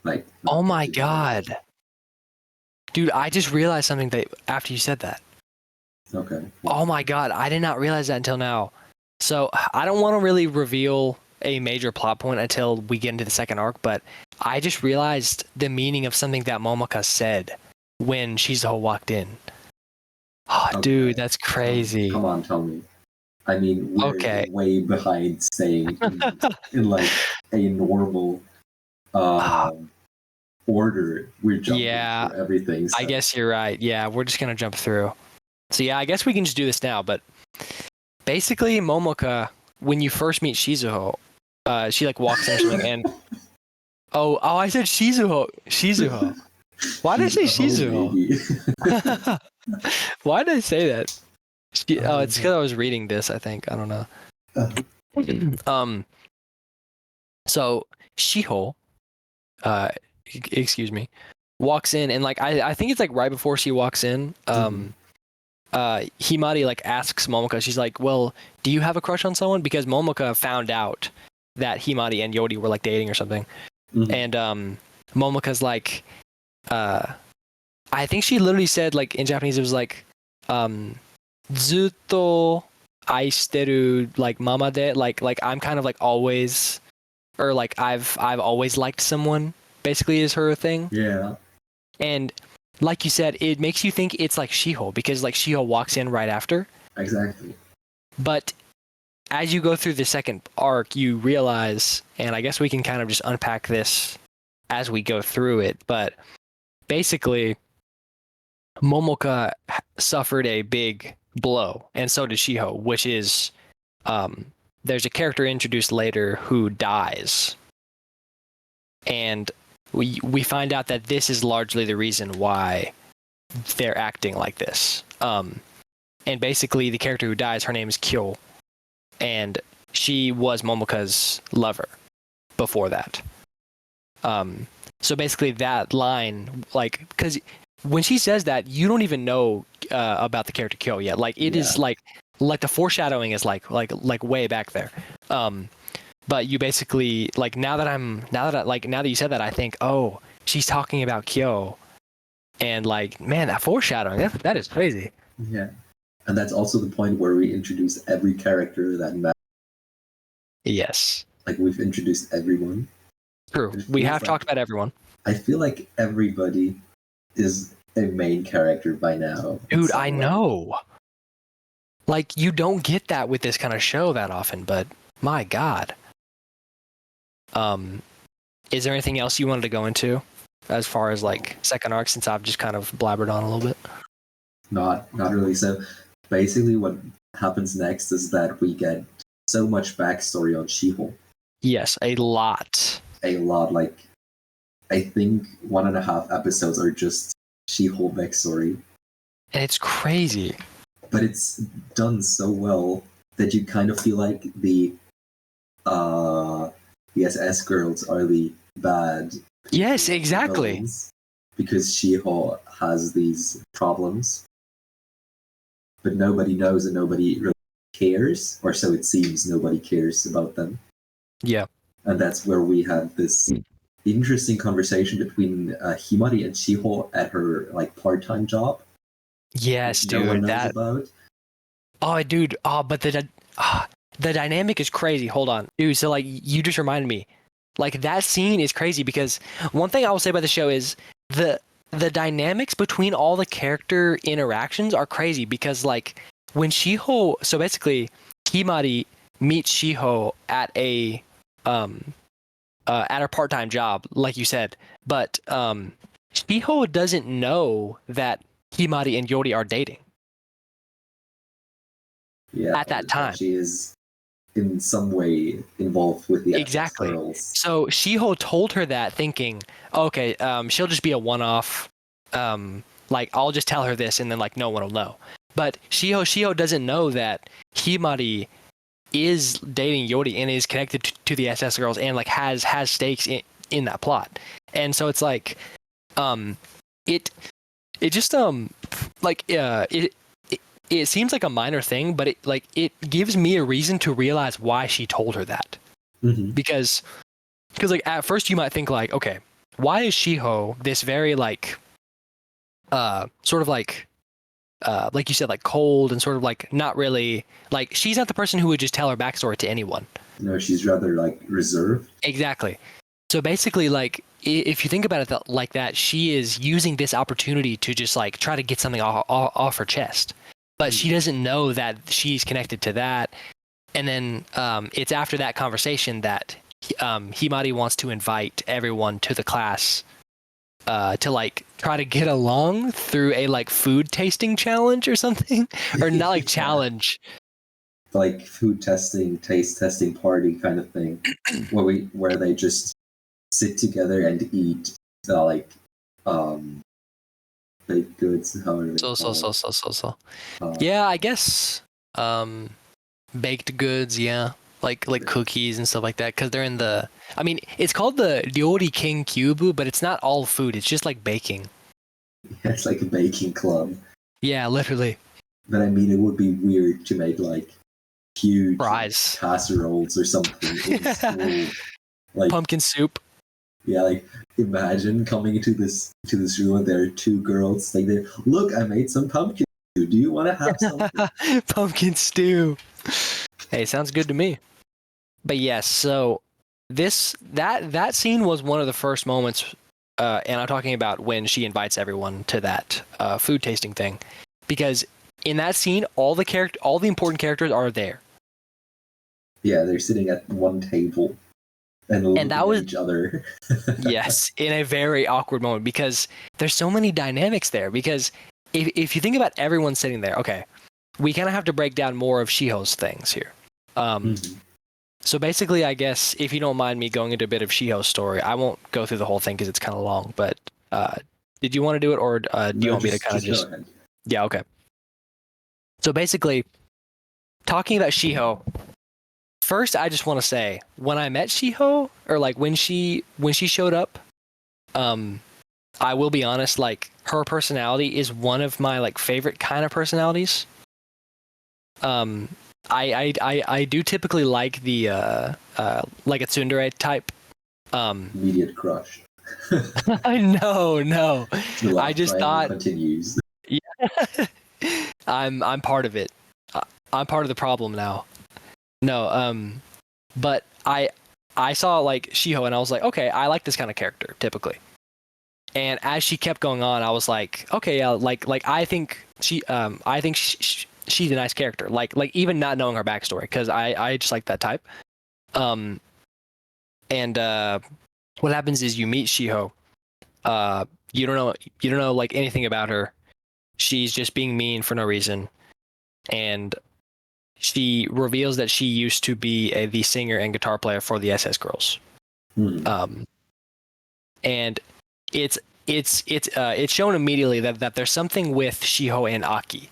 Like, oh my God, dude! I just realized something after you said that. Okay. Oh my God, I did not realize that until now. So I don't want to really reveal a major plot point until we get into the second arc, but I just realized the meaning of something that Momoka said when Shizuho walked in. Oh, okay. Dude, that's crazy. Come on, tell me. I mean, we're way behind staying in like a normal order. We're jumping for everything. So. I guess you're right. Yeah, we're just going to jump through. So yeah, I guess we can just do this now, but basically Momoka, when you first meet Shizuho, she like walks in or something, and I said Shizuho. Why did I say Shizuho? Why did I say that? It's because I was reading this. I think I don't know. So Shiho, excuse me, walks in, and like I think it's like right before she walks in. Himari like asks Momoka, she's like, well, do you have a crush on someone? Because Momoka found out that Himari and Yori were like dating or something. And Momoka's like, I think she literally said like in Japanese it was like zutto aishiteru like mama de, like I'm kind of like always, or like I've always liked someone, basically is her thing. Yeah. And like you said, it makes you think it's like Shiho because like Shiho walks in right after. Exactly. But as you go through the second arc, you realize, and I guess we can kind of just unpack this as we go through it, but basically, Momoka suffered a big blow, and so did Shiho, which is there's a character introduced later who dies. And we find out that this is largely the reason why they're acting like this. And basically, the character who dies, her name is Kyo, and she was Momoka's lover before that. So basically, that line, like, because when she says that, you don't even know about the character Kyo yet. Like, it is like the foreshadowing is like way back there. But you basically like now that you said that, I think, oh, she's talking about Kyo, and like, man, that foreshadowing, that is crazy. Yeah, and that's also the point where we introduce every character that matters. Yes, Like we've introduced everyone. True. We have talked about everyone. I feel like everybody is a main character by now. Dude, I know. Like, you don't get that with this kind of show that often, but my God. Is there anything else you wanted to go into as far as like second arc, since I've just kind of blabbered on a little bit? Not really. So basically what happens next is that we get so much backstory on Shiho. Yes, a lot. Like I think 1.5 episodes are just Shiho backstory. And it's crazy. But it's done so well that you kind of feel like the SS girls are the bad. Yes, exactly. Villains, because Shiho has these problems. But nobody knows and nobody really cares, or so it seems. Nobody cares about them. Yeah. And that's where we had this interesting conversation between Himari and Shiho at her like part-time job. Yes, no dude. One knows about. Oh, dude. Oh, but the dynamic is crazy. Hold on, dude. So like, you just reminded me. Like, that scene is crazy because one thing I will say about the show is the dynamics between all the character interactions are crazy because like when Shiho, so basically Himari meets Shiho at her part-time job, like you said, but Shiho doesn't know that Himari and Yori are dating. Yeah, at that time. She is in some way involved with the exactly girls. So Shiho told her that thinking, okay, she'll just be a one-off, like I'll just tell her this and then like no one will know. But Shiho doesn't know that Himari is dating Yori and is connected to the SS girls and like has stakes in that plot. And so it's like it just like it seems like a minor thing, but it gives me a reason to realize why she told her that. Mm-hmm. Because like at first you might think like, okay, why is Shiho this very like sort of like you said, like cold and sort of like not really, like she's not the person who would just tell her backstory to anyone. No, she's rather like reserved. Exactly. So basically, like if you think about it like that, she is using this opportunity to just like try to get something off her chest, but she doesn't know that she's connected to that. And then it's after that conversation that Himari wants to invite everyone to the class to like try to get along through a like food tasting challenge or something, or not like challenge, like food testing, taste testing party kind of thing, where they just sit together and eat like baked goods. Yeah, I guess baked goods. Yeah. Like cookies and stuff like that, because they're in the, I mean, it's called the Ryori King Kyubu, but it's not all food. It's just like baking. Yeah, it's like a baking club. Yeah, literally. But I mean, it would be weird to make like huge fries, casseroles or something in school. Like pumpkin soup. Yeah, like imagine coming into this room and there are two girls saying there, "Look, I made some pumpkin stew. Do you want to have some?" Pumpkin stew. Hey, sounds good to me. But yes, so that scene was one of the first moments and I'm talking about when she invites everyone to that food tasting thing, because in that scene, all the important characters are there. Yeah, they're sitting at one table and looking that was at each other. yes, in a very awkward moment, because there's so many dynamics there. Because if you think about everyone sitting there, okay, we kind of have to break down more of Shiho's things here. So basically, I guess if you don't mind me going into a bit of Shiho's story, I won't go through the whole thing because it's kind of long. But did you want to do it, or do you want me to kind of just? Go ahead. Yeah, okay. So basically, talking about Shiho, first I just want to say, when I met Shiho, or like when she showed up, I will be honest, like her personality is one of my like favorite kind of personalities. I do typically like the like a tsundere type. Immediate crush. No. I just thought continues. Yeah. I'm part of it. I'm part of the problem now. No, but I saw like Shiho and I was like, okay, I like this kind of character typically. And as she kept going on, I was like, okay, yeah, like I think she's a nice character. Like even not knowing her backstory, because I just like that type. And what happens is you meet Shiho. You don't know like anything about her. She's just being mean for no reason, and she reveals that she used to be the singer and guitar player for the SS Girls. And it's shown immediately that there's something with Shiho and Aki.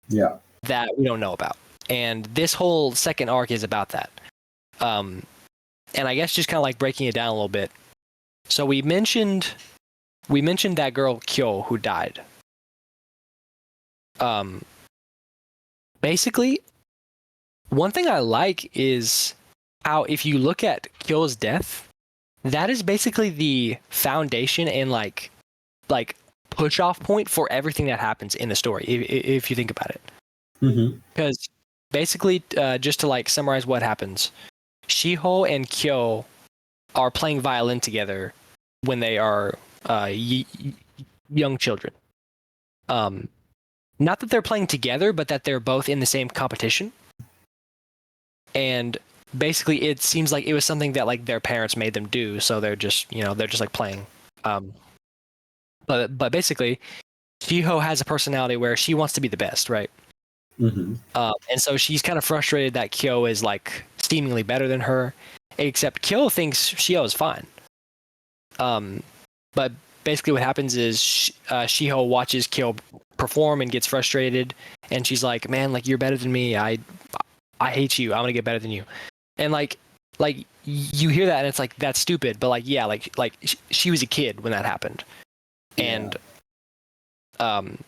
Yeah. That we don't know about, and this whole second arc is about that. And I guess just kind of like breaking it down a little bit. So we mentioned that girl Kyo who died. Basically, one thing I like is how if you look at Kyo's death, that is basically the foundation and like push off point for everything that happens in the story. If you think about it, because basically, just to like summarize what happens, Shiho and Kyo are playing violin together when they are young children. Not that they're playing together, but that they're both in the same competition. And basically, it seems like it was something that like their parents made them do, so they're just like playing. But basically, Shiho has a personality where she wants to be the best, right? And so she's kind of frustrated that Kyo is like seemingly better than her, except Kyo thinks Shiho is fine. But basically what happens is Shiho watches Kyo perform and gets frustrated, and she's like, man, like you're better than me. I hate you. I'm gonna get better than you. And like you hear that and it's like, that's stupid, but like, yeah, like she was a kid when that happened. And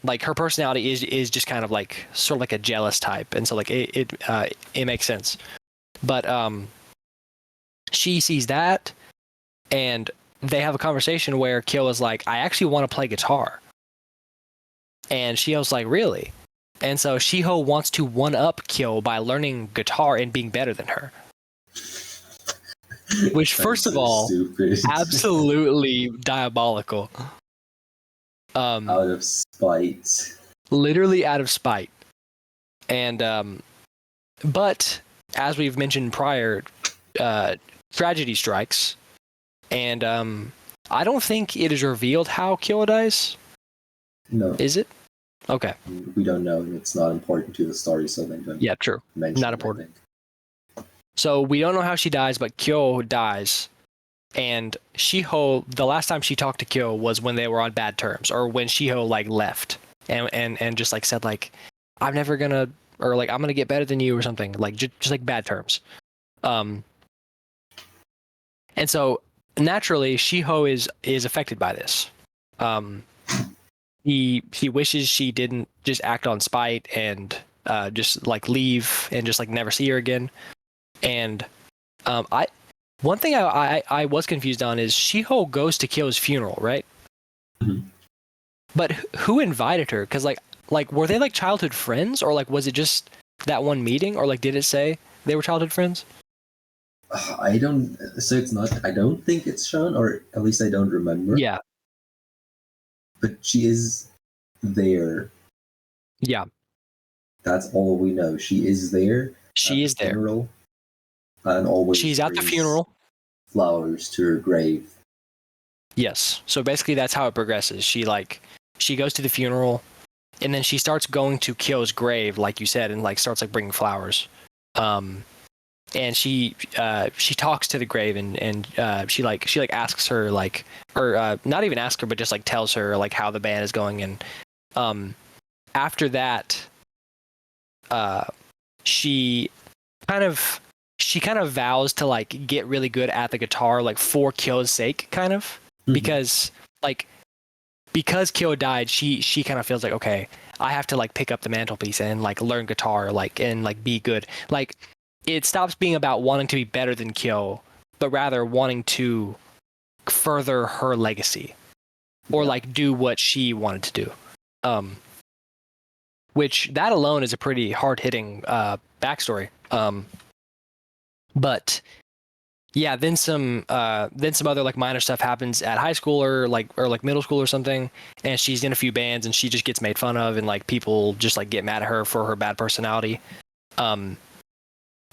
like her personality is just kind of like sort of like a jealous type, and so like it makes sense. But she sees that, and they have a conversation where Kyo is like, I actually want to play guitar. And Shiho's like, really? And so Shiho wants to one-up Kyo by learning guitar and being better than her. Which, first of all, absolutely diabolical. Out of spite. Literally out of spite. And, but, as we've mentioned prior, tragedy strikes. And I don't think it is revealed how Kyo dies. No. Is it? Okay. We don't know, and it's not important to the story, so they don't. Yeah, true. Not important. I think. So we don't know how she dies, but Kyo dies. And Shiho, the last time she talked to Kyo was when they were on bad terms, or when Shiho like left and just like said like, I'm never gonna, or like I'm gonna get better than you or something, like just like bad terms. And so naturally Shiho is affected by this. He wishes she didn't just act on spite and just like leave and just like never see her again. And one thing I was confused on is Shiho goes to Kyo's funeral, right? But who invited her? Because like were they like childhood friends, or like was it just that one meeting, or like did it say they were childhood friends? I don't. So it's not. I don't think it's shown, or at least I don't remember. Yeah, But she is there. yeah, That's all we know. She is there she at the is there. funeral and always She's at the brings funeral. flowers to her grave. Yes. So basically, that's how it progresses. She goes to the funeral, and then she starts going to Kyo's grave, like you said, and like starts like bringing flowers. And she talks to the grave, and she asks her like, or not even ask her, but just like tells her like how the band is going, and after that, she kind of vows to like get really good at the guitar, like for Kyo's sake, kind of, because Kyo died, she kind of feels like, okay, I have to like pick up the mantelpiece and like learn guitar, like, and like be good. Like, it stops being about wanting to be better than Kyo, but rather wanting to further her legacy, or like do what she wanted to do. Which that alone is a pretty hard hitting backstory. But yeah, then some other like minor stuff happens at high school or like middle school or something, and she's in a few bands and she just gets made fun of, and like people just like get mad at her for her bad personality.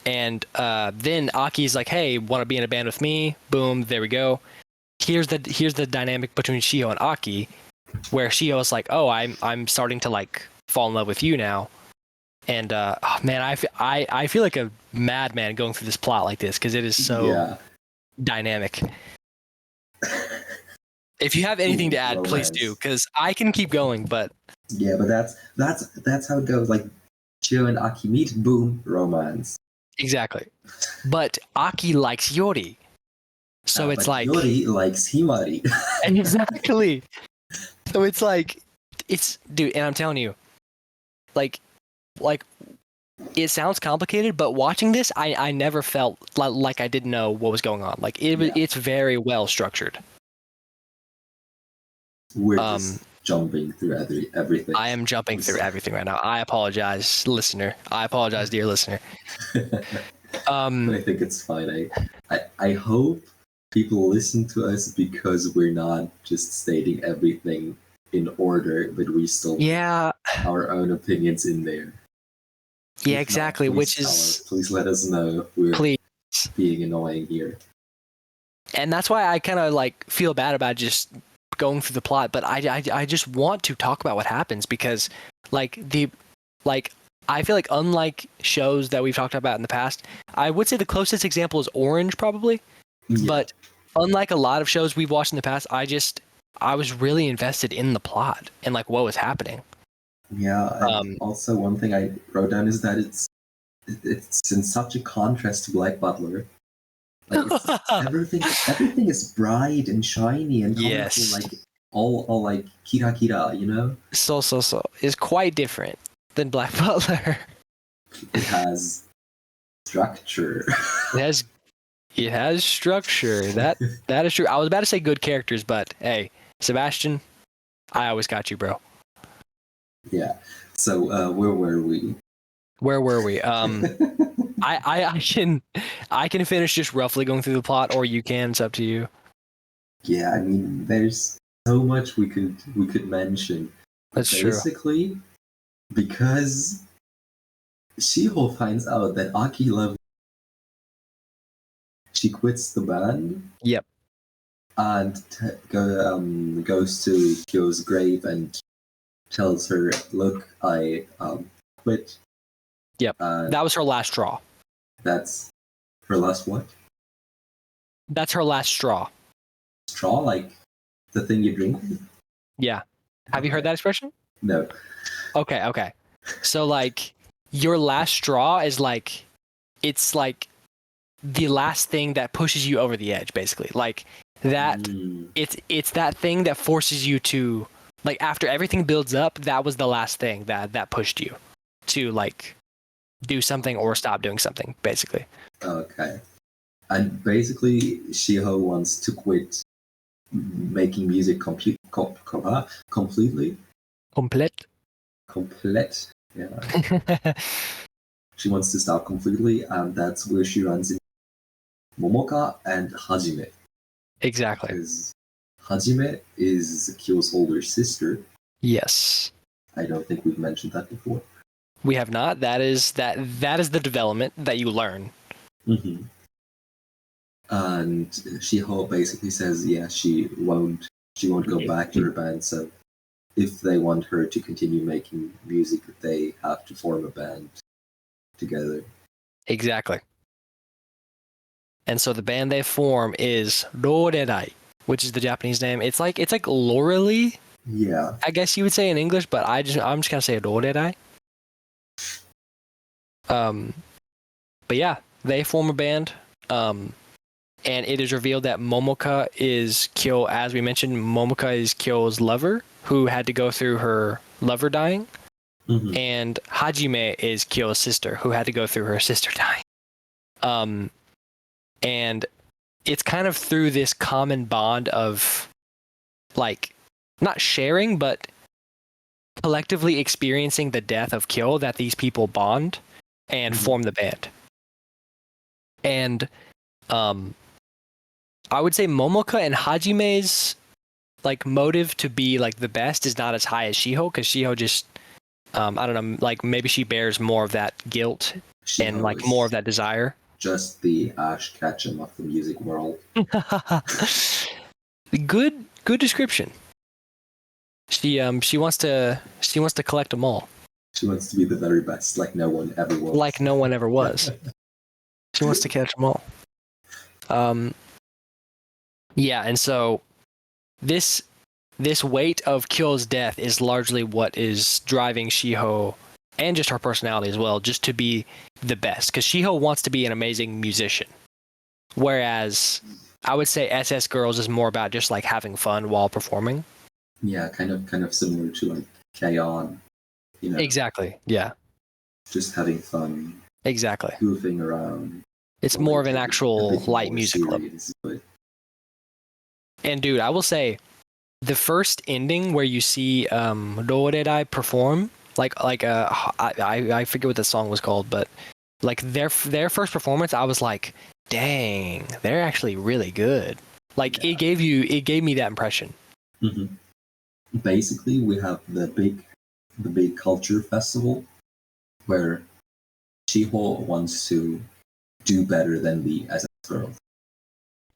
And then Aki's like, hey, want to be in a band with me? Boom, there we go. Here's the dynamic between Shiho and Aki, where Shiho's like, oh, I'm starting to like fall in love with you now. And oh, man, I feel like a madman going through this plot like this, because it is so dynamic. If you have anything to add, please do, because I can keep going. But yeah, but that's how it goes. Like, Chio and Aki meet, boom, romance. Exactly. But Aki likes Yori, so it's like Yori likes Himari. Exactly. So it's like, dude, and I'm telling you, like it sounds complicated, but watching this, I never felt like I didn't know what was going on. Like it's very well structured. We're just jumping through everything. I am jumping through everything right now. I apologize, listener. I apologize, dear listener. I think it's fine. I hope people listen to us because we're not just stating everything in order, but we still put our own opinions in there. Yeah, exactly. Not, please let us know if we're being annoying here. And that's why I kind of like feel bad about just going through the plot, but I just want to talk about what happens, because I feel like, unlike shows that we've talked about in the past, I would say the closest example is Orange, probably. Yeah. But unlike a lot of shows we've watched in the past, I was really invested in the plot and like what was happening. Yeah. Also, one thing I wrote down is that it's in such a contrast to Black Butler. Like, everything is bright and shiny and colorful, like all like kira kira, you know. So is quite different than Black Butler. It has structure. It has structure. That is true. I was about to say good characters, but hey, Sebastian, I always got you, bro. Yeah. So where were we? I can finish just roughly going through the plot, or you can. It's up to you. Yeah, I mean, there's so much we could mention. That's true. Basically, because Shiho finds out that Aki loves, she quits the band. Yep. And goes to Kyo's grave and tells her, "Look, I quit." Yep. That was her last straw. That's her last what? That's her last straw. Straw, like the thing you drink? Yeah. Have you heard that expression? No. Okay. So like, your last straw is like, it's like the last thing that pushes you over the edge, basically. Like that, it's that thing that forces you to, like, after everything builds up, that was the last thing that pushed you to like do something or stop doing something, basically. Okay. And basically, Shiho wants to quit making music completely. Complete. Yeah. She wants to stop completely, and that's where she runs into Momoka and Hajime. Exactly. Because Hajime is Kyo's older sister. Yes. I don't think we've mentioned that before. We have not. That is the development that you learn. Mm-hmm. And Shiho basically says, yeah, she won't go back to her band. So if they want her to continue making music, they have to form a band together. Exactly. And so the band they form is Rorerai, which is the Japanese name. It's like Lorelei, Yeah. I guess you would say in English, but I'm just gonna say Rorerai. But yeah, they form a band. And it is revealed that Momoka is Kyo, as we mentioned, Momoka is Kyo's lover, who had to go through her lover dying. Mm-hmm. And Hajime is Kyo's sister, who had to go through her sister dying. And it's kind of through this common bond of, like, not sharing, but collectively experiencing the death of Kyo that these people bond and form the band. And I would say Momoka and Hajime's like motive to be like the best is not as high as Shiho, because Shiho just I don't know, like maybe she bears more of that guilt and like more of that desire. Just the Ash Ketchum of the music world. Good description. She wants to collect them all. She wants to be the very best, like no one ever was. Like no one ever was. She wants to catch them all. Yeah, and so this weight of Kyo's death is largely what is driving Shiho and just her personality as well, just to be the best. Because Shiho wants to be an amazing musician, whereas I would say SS Girls is more about just like having fun while performing. Yeah, kind of similar to like K-On, you know. Exactly. Yeah. Just having fun. Exactly. Goofing around. It's more of an actual light music club. But... And dude, I will say, the first ending where you see Rorerai perform, I forget what the song was called, but like their first performance, I was like, dang, they're actually really good. Like it gave me that impression. Mm-hmm. Basically, we have the big culture festival where Shiho wants to do better than the SS girls.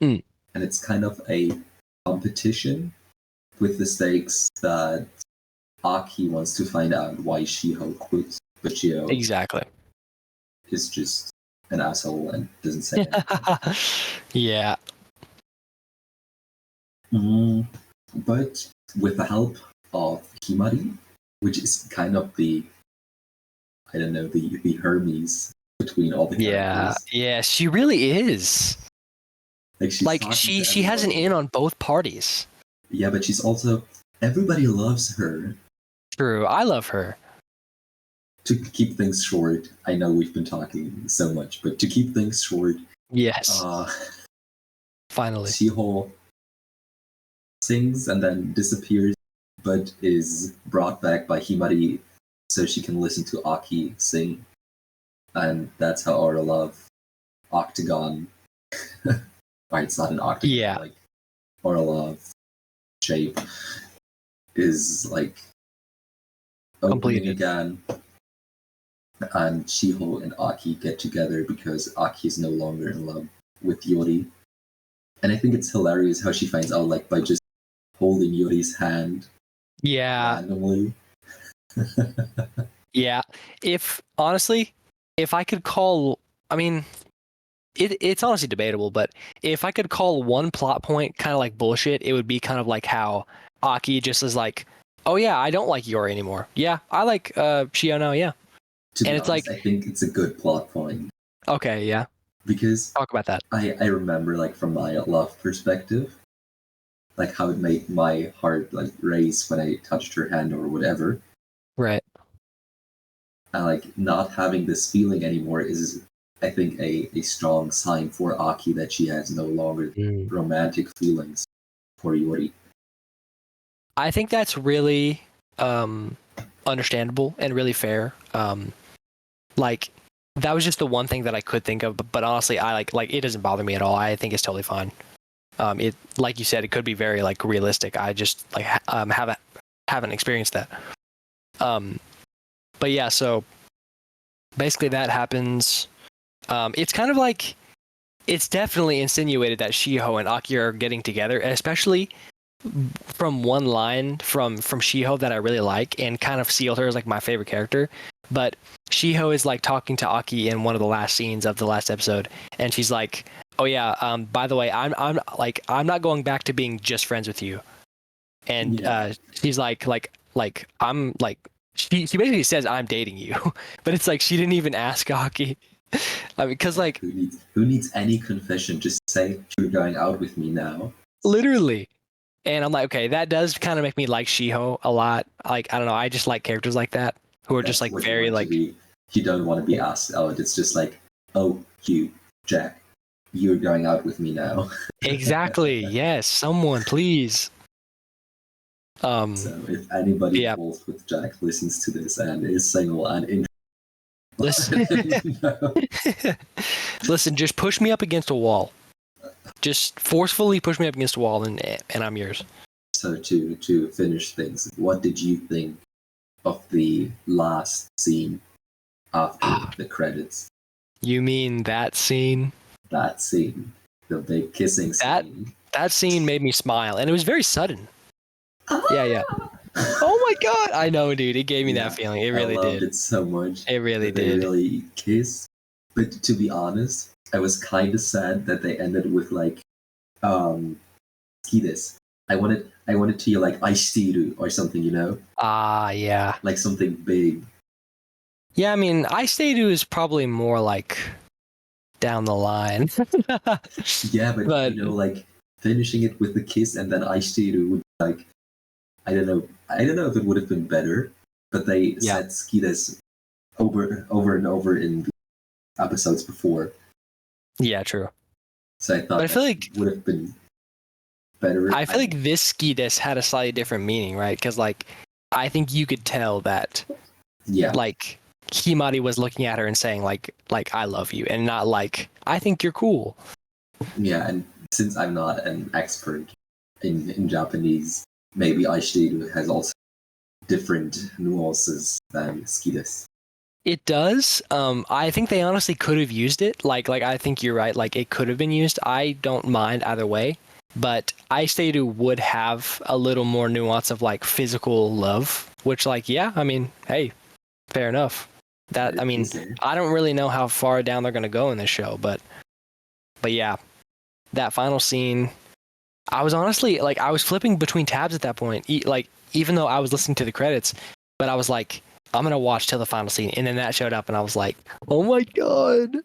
And it's kind of a competition with the stakes that Aki wants to find out why Shiho quit, but Shiho exactly is just an asshole and doesn't say anything. Yeah. But with the help of Himari, which is kind of the Hermes between all the characters. Yeah, she really is. Like she has an in on both parties. Yeah, but she's also, everybody loves her. True, I love her. To keep things short, I know we've been talking so much, but to keep things short, yes, finally, Shiho sings and then disappears, but is brought back by Himari so she can listen to Aki sing. And that's how our love octagon, right, it's not an octagon, yeah, like our love shape is like opening again. And Shiho and Aki get together because Aki is no longer in love with Yori. And I think it's hilarious how she finds out, like, by just holding Yori's hand randomly. Yeah. If I could call, I mean, it's honestly debatable, but if I could call one plot point kind of like bullshit, it would be kind of like how Aki just is like, oh yeah, I don't like Yori anymore. Yeah, I like Shio now, yeah. To be honest, like, I think it's a good plot point. Okay, yeah. Because talk about that. I remember, like, from my love perspective, like how it made my heart like race when I touched her hand or whatever. Right. And like not having this feeling anymore is, I think, a strong sign for Aki that she has no longer romantic feelings for Yori. I think that's really understandable and really fair. Like that was just the one thing that I could think of. But honestly, I like it doesn't bother me at all. I think it's totally fine. It, like you said, it could be very like realistic. I just like haven't experienced that. But yeah, so basically that happens. It's kind of like it's definitely insinuated that Shiho and Aki are getting together, especially from one line from Shiho that I really like and kind of sealed her as like my favorite character. But Shiho is like talking to Aki in one of the last scenes of the last episode, and she's like, "Oh yeah, by the way, I'm not going back to being just friends with you." And she's like I'm like she basically says I'm dating you, but it's like she didn't even ask Aki. I mean, because like who needs any confession? Just say you're going out with me now. literally. And I'm like, okay, that does kind of make me like Shiho a lot. Like, I don't know, I just like characters like that who are That's just like what very like. You don't want to be asked out. It's just like, oh, Jack, you're going out with me now. Exactly. Yes. Someone, please. So if anybody involved with Jack listens to this and is single and in listen, listen, just push me up against a wall. Just forcefully push me up against a wall, and I'm yours. So to finish things, what did you think of the last scene after the credits? You mean that scene? That scene, the big kissing scene. That scene made me smile, and it was very sudden. Yeah. Oh my god! I know, dude. It gave me that feeling. It really did. I loved it so much. It really did. They really kissed. But to be honest, I was kind of sad that they ended with like, this. I wanted to hear like "aishiteru" or something, you know? Yeah. Like something big. Yeah, I mean, "aishiteru" is probably more like down the line. Yeah, but you know, like finishing it with the kiss and then "aishiteru" would be like, I don't know if it would have been better, but they said "skides" over and over in the episodes before. Yeah, true. So I thought I feel like would have been better. I feel like this "skides" had a slightly different meaning, right? Because like I think you could tell that like Himari was looking at her and saying like I love you, and not like I think you're cool. Yeah, and since I'm not an expert in Japanese, maybe "aishiteru" has also different nuances than "skides." It does. I think they honestly could have used it. Like I think you're right. Like it could have been used. I don't mind either way. But "aishiteru" would have a little more nuance of like physical love, which like I mean, hey, fair enough. That I mean, I don't really know how far down they're gonna go in this show, but yeah, that final scene. I was honestly like I was flipping between tabs at that point. Like even though I was listening to the credits, but I was like, I'm gonna watch till the final scene, and then that showed up, and I was like, oh my god!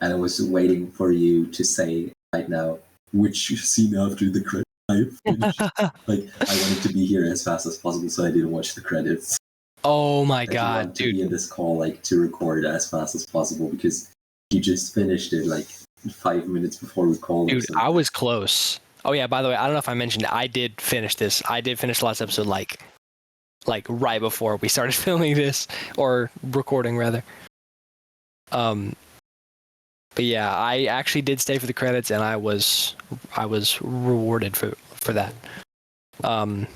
And I was waiting for you to say right now which scene after the credits I finished. Like I wanted to be here as fast as possible, so I didn't watch the credits. Oh my god, god, you want to be in this call like to record as fast as possible because you just finished it like 5 minutes before we called. Dude, I was close. Oh yeah, by the way, I don't know if I mentioned it, I did finish this. I did finish the last episode like right before we started filming this or recording rather. But yeah, I actually did stay for the credits, and I was rewarded for that. But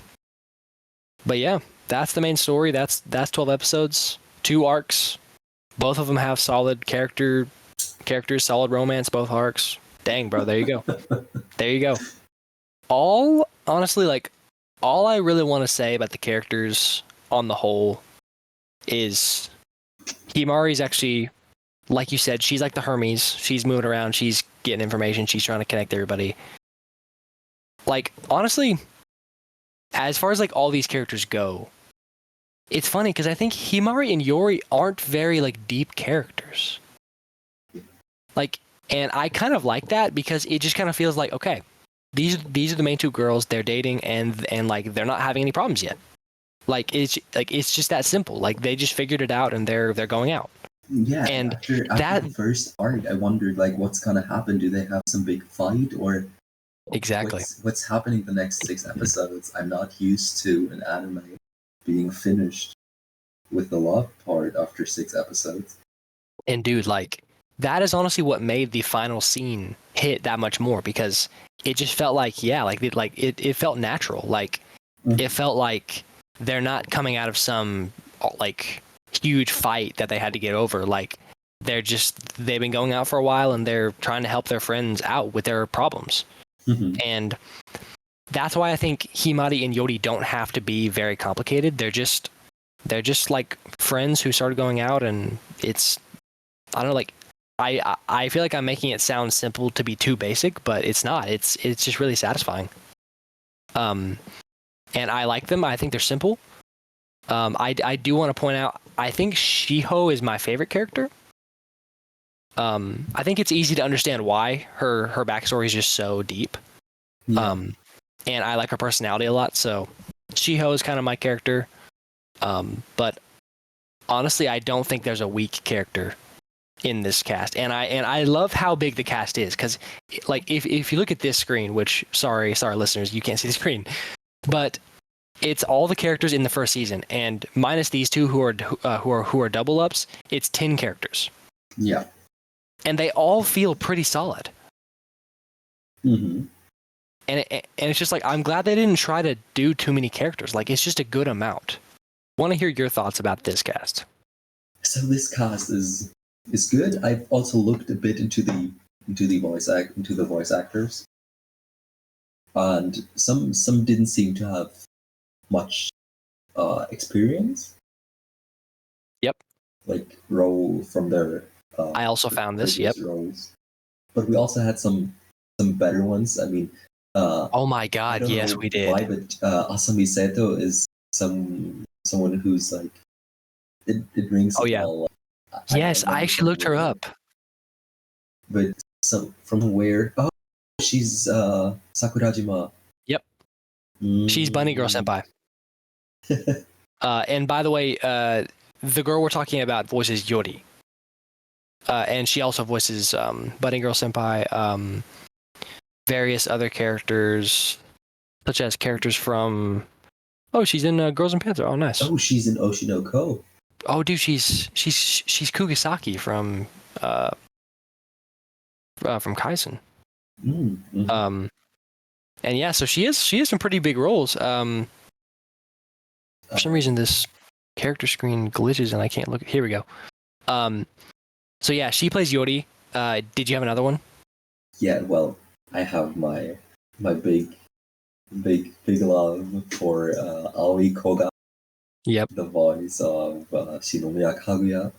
yeah, that's the main story. That's 12 episodes, 2 arcs. Both of them have solid characters, solid romance, both arcs. Dang, bro, there you go. There you go. Honestly, like, all I really want to say about the characters on the whole is Himari's actually, like you said, she's like the Hermes. She's moving around. She's getting information. She's trying to connect everybody. Like, honestly, as far as like all these characters go, it's funny because I think Himari and Yori aren't very like deep characters. Like, and I kind of like that because it just kind of feels like, okay, these are the main 2 girls. They're dating and like they're not having any problems yet. Like it's just that simple. Like they just figured it out and they're going out. Yeah, and after that the first arc, I wondered like what's gonna happen. Do they have some big fight or exactly what's happening the next 6 episodes? I'm not used to an anime being finished with the love part after 6 episodes. And dude, like that is honestly what made the final scene hit that much more, because it just felt like, yeah, it felt natural. Like it felt like they're not coming out of some like huge fight that they had to get over. Like they've been going out for a while and they're trying to help their friends out with their problems. And that's why I think Himari and Yori don't have to be very complicated. They're just like friends who started going out, and it's, I don't know, like I feel like I'm making it sound simple to be too basic, but it's not. It's just really satisfying. And I like them. I think they're simple. I do want to point out, I think Shiho is my favorite character. I think it's easy to understand why her backstory is just so deep. Yeah. And I like her personality a lot, so Shiho is kind of my character. But honestly, I don't think there's a weak character in this cast, and I love how big the cast is, because like if you look at this screen, which sorry listeners, you can't see the screen, but it's all the characters in the first season, and minus these two who are double ups, it's 10 characters. Yeah. And they all feel pretty solid. Mm-hmm. And it's just like, I'm glad they didn't try to do too many characters. Like, it's just a good amount. Want to hear your thoughts about this cast? So this cast is good. I've also looked a bit into the voice actors, and some didn't seem to have much experience. Yep. Like role from their. I also found this. Yep. Roles. But we also had some better ones. I mean. Oh my God! Yes, we did. Why, but Asami Seto is someone who's like it rings. Oh yeah. Yes, I actually looked her up. But from where? Oh, she's Sakurajima. Yep. She's Bunny Girl Senpai. And by the way, the girl we're talking about voices Yori. And she also voices Bunny Girl Senpai, various other characters, such as characters from. Oh, she's in Girls and Panther. Oh, nice. Oh, she's in Oshinoko. Oh, dude, she's Kugisaki from Kaisen. Mm-hmm. And yeah, so she has some pretty big roles. For some reason, this character screen glitches and I can't look. Here we go. So yeah, she plays Yori. Did you have another one? Yeah, well, I have my big love for Aoi Koga. Yep. The voice of Shinomiya Kaguya.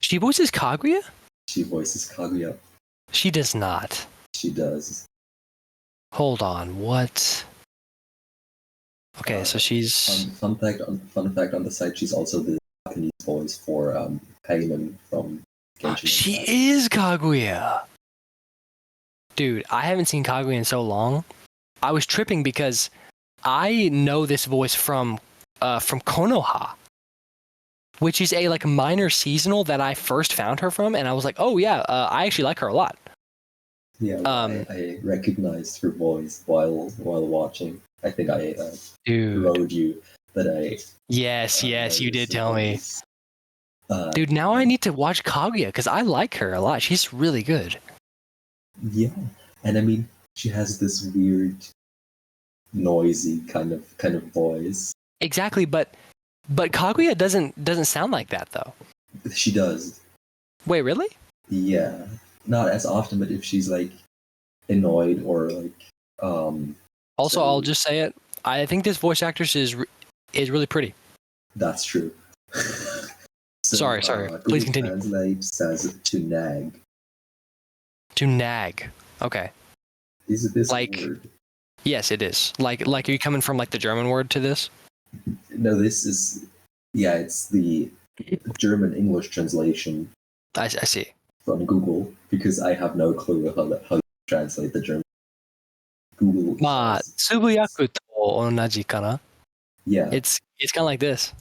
She voices Kaguya? She voices Kaguya. She does not. She does. Hold on, what? Okay, so she's. Fun fact on the site, she's also the Japanese voice for Paimon from Genshin. She is Kaguya. Dude, I haven't seen Kaguya in so long. I was tripping because I know this voice from Konoha, which is a like minor seasonal that I first found her from, and I was like, oh yeah, I actually like her a lot. Yeah, I recognized her voice while watching. I think I wrote you that I. Yes, you did tell me. Dude, now I need to watch Kaguya because I like her a lot. She's really good. Yeah, and I mean, she has this weird, noisy kind of voice. Exactly, but Kaguya doesn't sound like that though. She does. Wait, really? Yeah, not as often, but if she's like annoyed or like Also, I'll just say it. I think this voice actress is really pretty. That's true. So, sorry. Please continue. Translate says to nag. To nag. Okay. Is it this like, word? Yes, it is. Like, are you coming from like the German word to this? No, this is. Yeah, it's the German English translation. I see. From Google, because I have no clue how to translate the German. Google. Tsubuyaku to onaji kana. Yeah. It's kind of like this.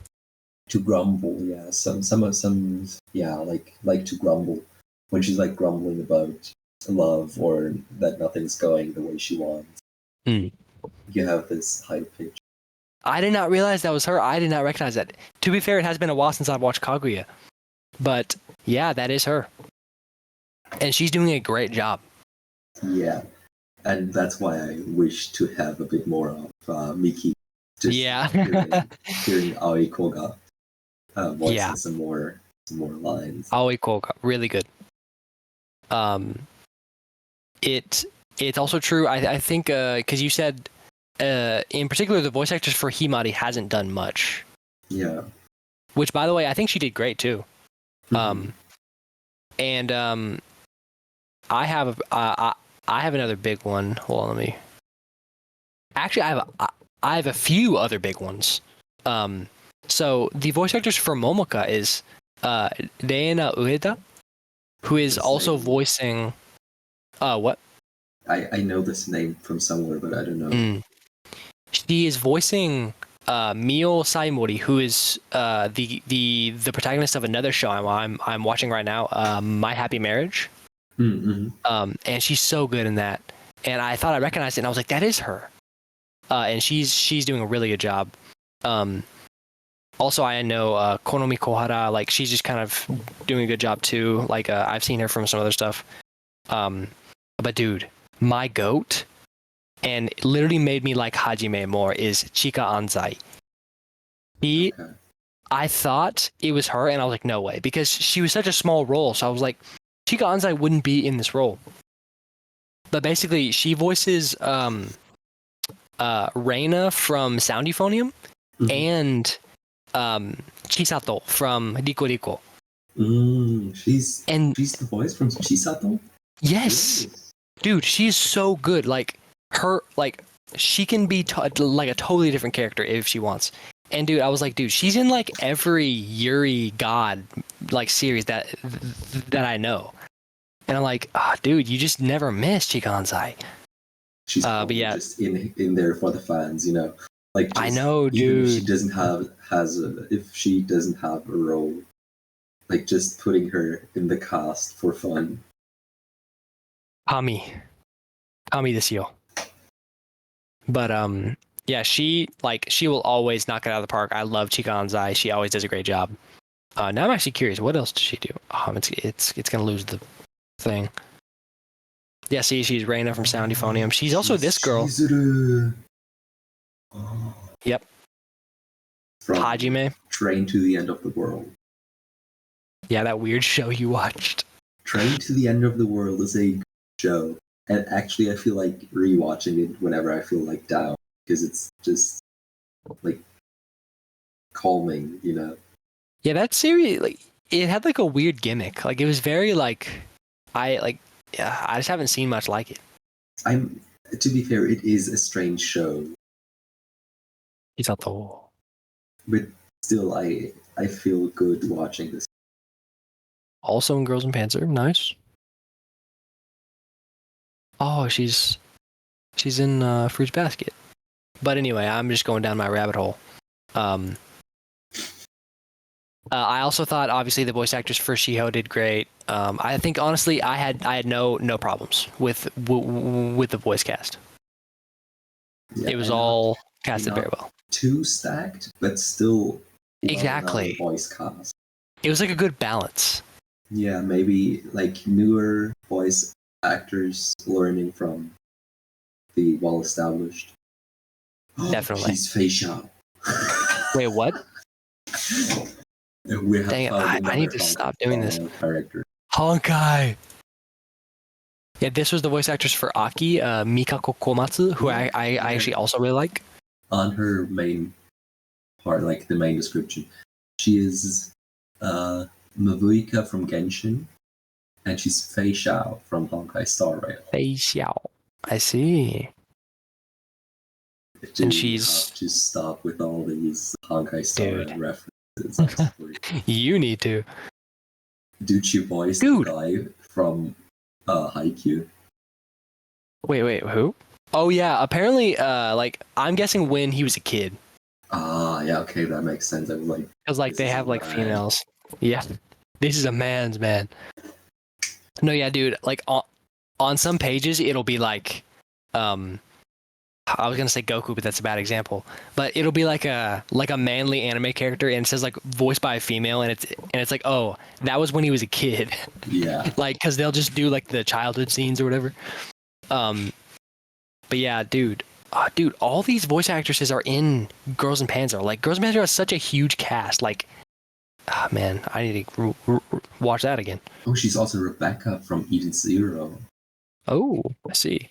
To grumble, yeah. Some yeah, like to grumble, when she's like grumbling about love or that nothing's going the way she wants. You have this high pitch. I did not realize that was her. I did not recognize that. To be fair, it has been a while since I've watched Kaguya. But yeah, that is her. And she's doing a great job. Yeah. And that's why I wish to have a bit more of Miki. Just Yeah. hearing Aoi Koga voicing Yeah. some more lines. Aoi Koga, really good. It's also true. I think because you said in particular the voice actress for Himari hasn't done much. Yeah. Which, by the way, I think she did great too. Mhm. And I have another big one. Hold on, let me. Actually, I have a few other big ones. So the voice actress for Momoka is Reina Ueda, who is This also name- voicing. What? I know this name from somewhere, but I don't know. She is voicing Mio Saimori, who is the protagonist of another show I'm watching right now, My Happy Marriage. Mm-hmm. And she's so good in that. And I thought I recognized it, and I was like, that is her. And she's doing a really good job. Also, I know Konomi Kohara, like she's just kind of doing a good job too. Like I've seen her from some other stuff. But dude, my goat, and it literally made me like Hajime more, is Chika Anzai. Okay. I thought it was her, and I was like, no way, because she was such a small role. So I was like, Chika Anzai wouldn't be in this role. But basically, she voices Reina from Sound Euphonium and Chisato from Riko Riko. She's And the voice from Chisato? yes, Really? dude, she's so good. Like her, like she can be like a totally different character if she wants. And dude, I was like, dude, she's in like every Yuri God like series that I know. And I'm like, dude, you just never miss Chikanzai. She's but probably yeah, just in there for the fans, you know. Like just, I know, even if she dude. doesn't have if she doesn't have a role, like just putting her in the cast for fun. Kami this year. But yeah, she will always knock it out of the park. I love Chikanzai. She always does a great job. Now I'm actually curious, what else does she do? It's gonna lose the thing. Yeah, see, she's Reina from Sound Euphonium. She's also this girl. Chizuru. Oh. Yep. From Hajime. Train to the End of the World. Yeah, that weird show you watched. Train to the End of the World is a good show. And actually, I feel like rewatching it whenever I feel like down, because it's just like calming, you know. Yeah, that series, like, it had like a weird gimmick. Like, it was very I just haven't seen much like it. To be fair, it is a strange show, but still, I feel good watching this. Also in Girls and Panzer, nice. Oh, she's in Fruits Basket. But anyway, I'm just going down my rabbit hole. I also thought, obviously, the voice actress for Shiho did great. I think, honestly, I had no problems with the voice cast. Yeah, It was all casted not very well. too stacked, but still Exactly. voice cast. It was like a good balance. Yeah, maybe like newer voice actors learning from the well-established. Definitely. She's Fei Xiao. Wait, what? We have Dang it, I need to stop doing this. Character. Honkai. Yeah, this was the voice actress for Aki, Mikako Komatsu, who I actually also really like. On her main part, like the main description, she is Mavuika from Genshin, and she's Fei Xiao from Honkai Star Rail. Fei Xiao. I see. Do And you she's... have to stop with all these Honkai Star Rail references? You need to. Dude, she voiced the guy from Haikyuu. Wait, who? Oh yeah, apparently, like I'm guessing when he was a kid. Ah, yeah, okay, that makes sense. I was like, because like they have like females. Yeah, this is a man's man. No, yeah, dude. Like on some pages, it'll be like, how I was gonna say Goku, but that's a bad example. But it'll be like a manly anime character, and it says like voiced by a female, and it's like, oh, that was when he was a kid. Yeah. Like, because they'll just do like the childhood scenes or whatever. But yeah, dude, all these voice actresses are in Girls and Panzer. Like, Girls and Panzer has such a huge cast. Like, man, I need to watch that again. Oh, she's also Rebecca from Eden Zero. Oh, I see.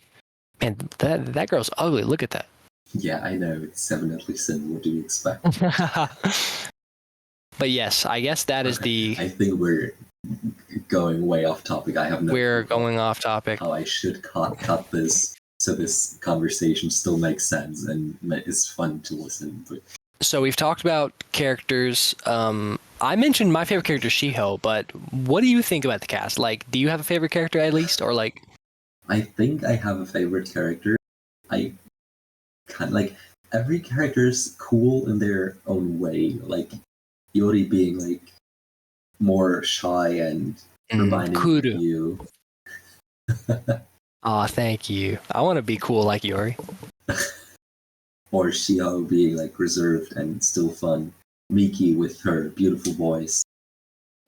Man, that girl's ugly. Look at that. Yeah, I know. It's Seven Deadly Sin. What do you expect? But yes, I guess that is the. I think we're going way off topic. I have no. We're going off topic. How I should cut this so this conversation still makes sense and is fun to listen to. So we've talked about characters. I mentioned my favorite character, Shiho, but what do you think about the cast? Like, do you have a favorite character at least, or like? I think I have a favorite character. I kind of like every character is cool in their own way. Like Yori being like more shy and reminding Kuru. you. Aw, thank you. I want to be cool like Yori. Or Shiho being like reserved and still fun. Miki with her beautiful voice.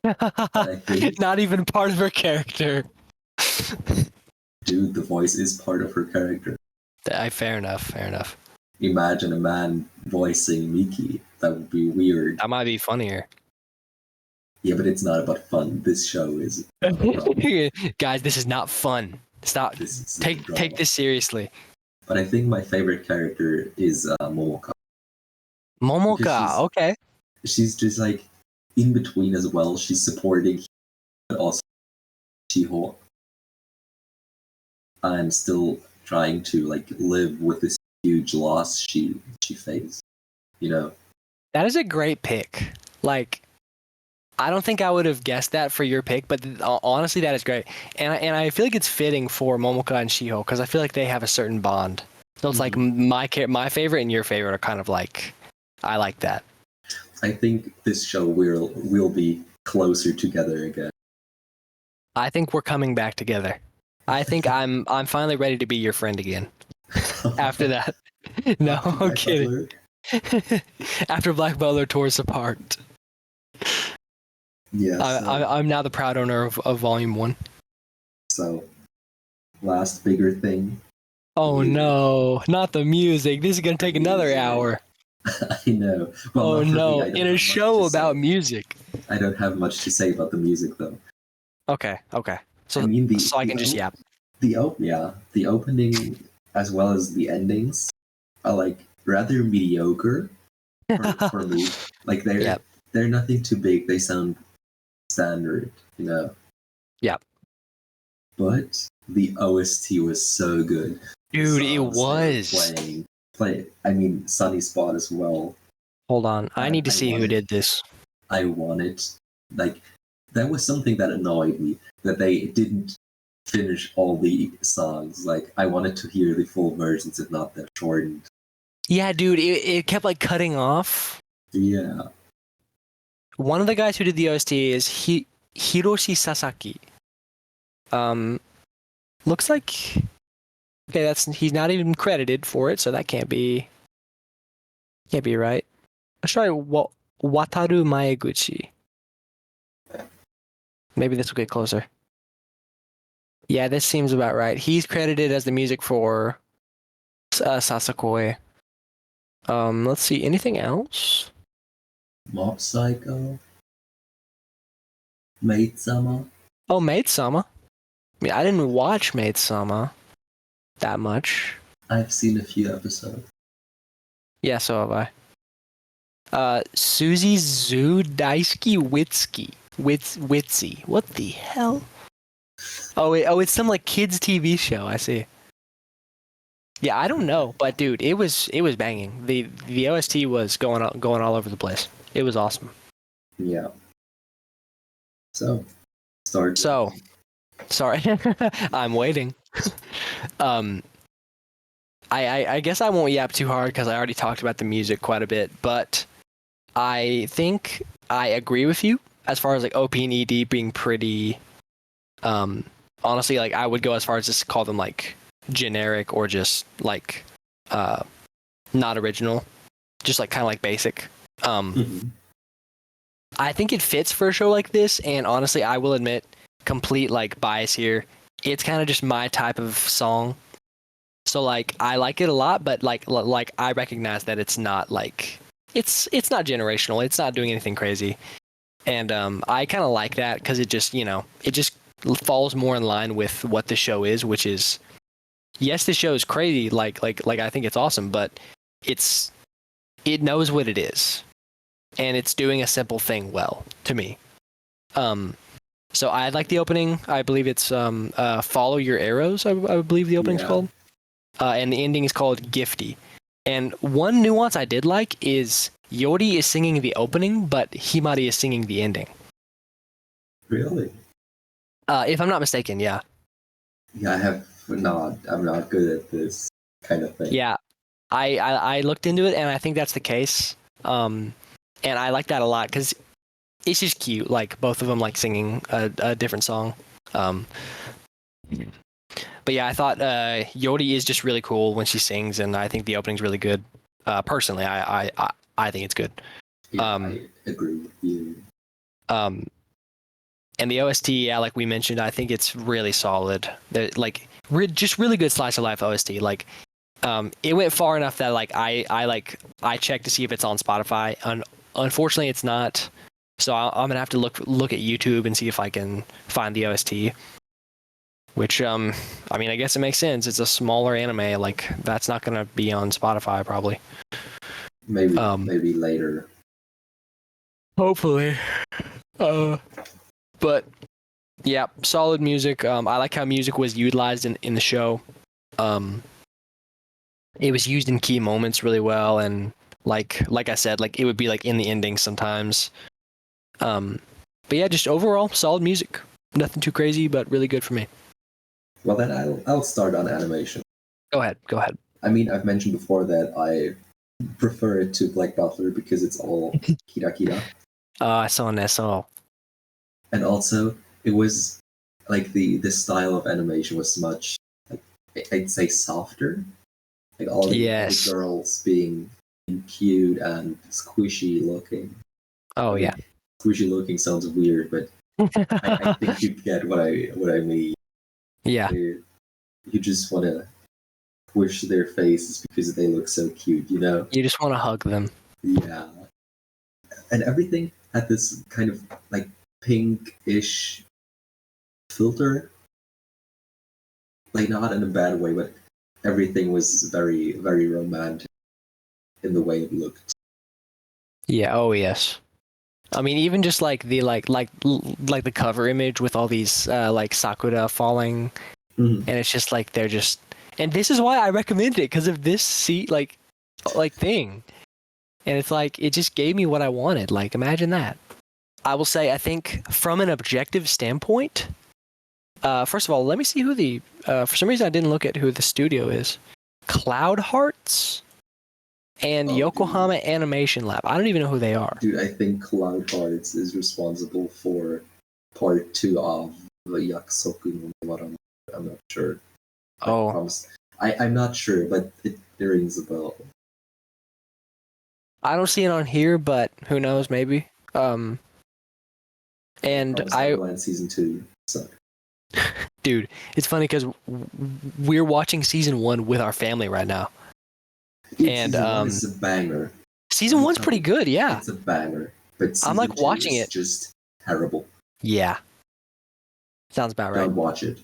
I think, Not even part of her character. dude, the voice is part of her character. Fair enough. Imagine a man voicing Miki. That would be weird. That might be funnier. Yeah, but it's not about fun. This show is. Guys, this is not fun. Stop. Take this seriously. But I think my favorite character is Momoka. Momoka, okay. She's just like in between as well. She's supporting, but also Shiho, and still trying to like live with this huge loss she faced. You know. That is a great pick. Like, I don't think I would have guessed that for your pick, but honestly, that is great. And I feel like it's fitting for Momoka and Shiho because I feel like they have a certain bond. So it's like my favorite and your favorite are kind of like, I like that. I think this show will be closer together again. I think we're coming back together. I think I'm finally ready to be your friend again. After that, no, I'm kidding. After Black Butler tore us apart. Yes. I'm now the proud owner of Volume 1. So, last bigger thing. Oh no, not the music. This is going to take another hour. I know. Well, oh no, me, in a show about music. I don't have much to say about the music though. Okay. So I mean, so I can just yap. The opening as well as the endings are like rather mediocre for me. Like they're nothing too big. They sound standard, you know. Yeah. But the OST was so good. Dude, it was. I mean, Sunny Spot as well. Hold on, I need to see who did this. I wanted, like, that was something that annoyed me, that they didn't finish all the songs. Like, I wanted to hear the full versions, if not the shortened. Yeah, dude, it kept, like, cutting off. Yeah. One of the guys who did the OST is Hiroshi Sasaki. Looks like... Okay, he's not even credited for it, so that can't be right. Let's try Wataru Maeguchi. Maybe this will get closer. Yeah, this seems about right. He's credited as the music for Sasakoi. Let's see, anything else? Mob Psycho. Maid-sama. Oh, Maid-sama. I mean, I didn't watch Maid-sama that much. I've seen a few episodes. Yeah, so have I. Suzy Zoo Daisuke Witsy. What the hell? Oh, it's some like kids TV show. I see. Yeah, I don't know, but dude, it was banging. The OST was going all over the place. It was awesome. Yeah. So, start. So, sorry, I'm waiting. I guess I won't yap too hard because I already talked about the music quite a bit, but I think I agree with you as far as like OP and ED being pretty. Honestly, like I would go as far as just call them like generic or just like not original, just like kind of like basic. Mhm. I think it fits for a show like this, and honestly, I will admit, complete like bias here. It's kind of just my type of song. So like I like it a lot, but like I recognize that it's not like it's not generational. It's not doing anything crazy, and I kind of like that because it just it just falls more in line with what the show is, which is yes, the show is crazy. Like I think it's awesome, but it knows what it is, and it's doing a simple thing well to me. So I like the opening. I believe it's Follow Your Arrows. I believe the opening's called. And the ending is called Gifty. And one nuance I did like is Yori is singing the opening, but Himari is singing the ending. Really? If I'm not mistaken, yeah. Yeah, I'm not good at this kind of thing. Yeah, I looked into it, and I think that's the case. And I like that a lot because it's just cute. Like both of them like singing a different song. But yeah, I thought Yodi is just really cool when she sings, and I think the opening's really good. Personally, I think it's good. Yeah, I agree with you. And the OST, yeah, like we mentioned, I think it's really solid. Like just really good slice of life OST. Like it went far enough that like I checked to see if it's on Spotify. Unfortunately, it's not. So I'm gonna have to look at YouTube and see if I can find the OST. Which, I mean, I guess it makes sense. It's a smaller anime. Like, that's not going to be on Spotify, probably. Maybe later. Hopefully. But, yeah, solid music. I like how music was utilized in the show. It was used in key moments really well. And, like I said, like it would be, like, in the ending sometimes. But, yeah, just overall, solid music. Nothing too crazy, but really good for me. Well, then I'll start on animation. Go ahead. I mean, I've mentioned before that I prefer it to Black Butler because it's all kira. I saw an SO. And also, it was like the style of animation was much, like, I'd say softer. Like all the girls being cute and squishy looking. Oh, yeah. Squishy looking sounds weird, but I think you get what I mean. Yeah. You just want to squish their faces because they look so cute, you know? You just want to hug them. Yeah. And everything had this kind of like pink-ish filter. Like not in a bad way, but everything was very, very romantic in the way it looked. Yeah, oh yes. I mean, even just like the like the cover image with all these like sakura falling, and it's just like they're just, and this is why I recommended it because of this like thing, and it's like it just gave me what I wanted. Like imagine that. I will say, I think from an objective standpoint, first of all, let me see who the for some reason I didn't look at who the studio is. Cloud Hearts and Yokohama Animation Lab. I don't even know who they are. Dude, I think Cloud Hearts is responsible for part 2 of the Yakusoku no Wara. I'm not sure. I'm not sure, but it rings a bell. I don't see it on here, but who knows? Maybe. And season 2 sucked. Dude, it's funny because we're watching season 1 with our family right now. And season 1 is a banger. Season 1's pretty good, yeah. It's a banger, but I'm like watching it. Just terrible. Yeah. Sounds about right. Don't watch it.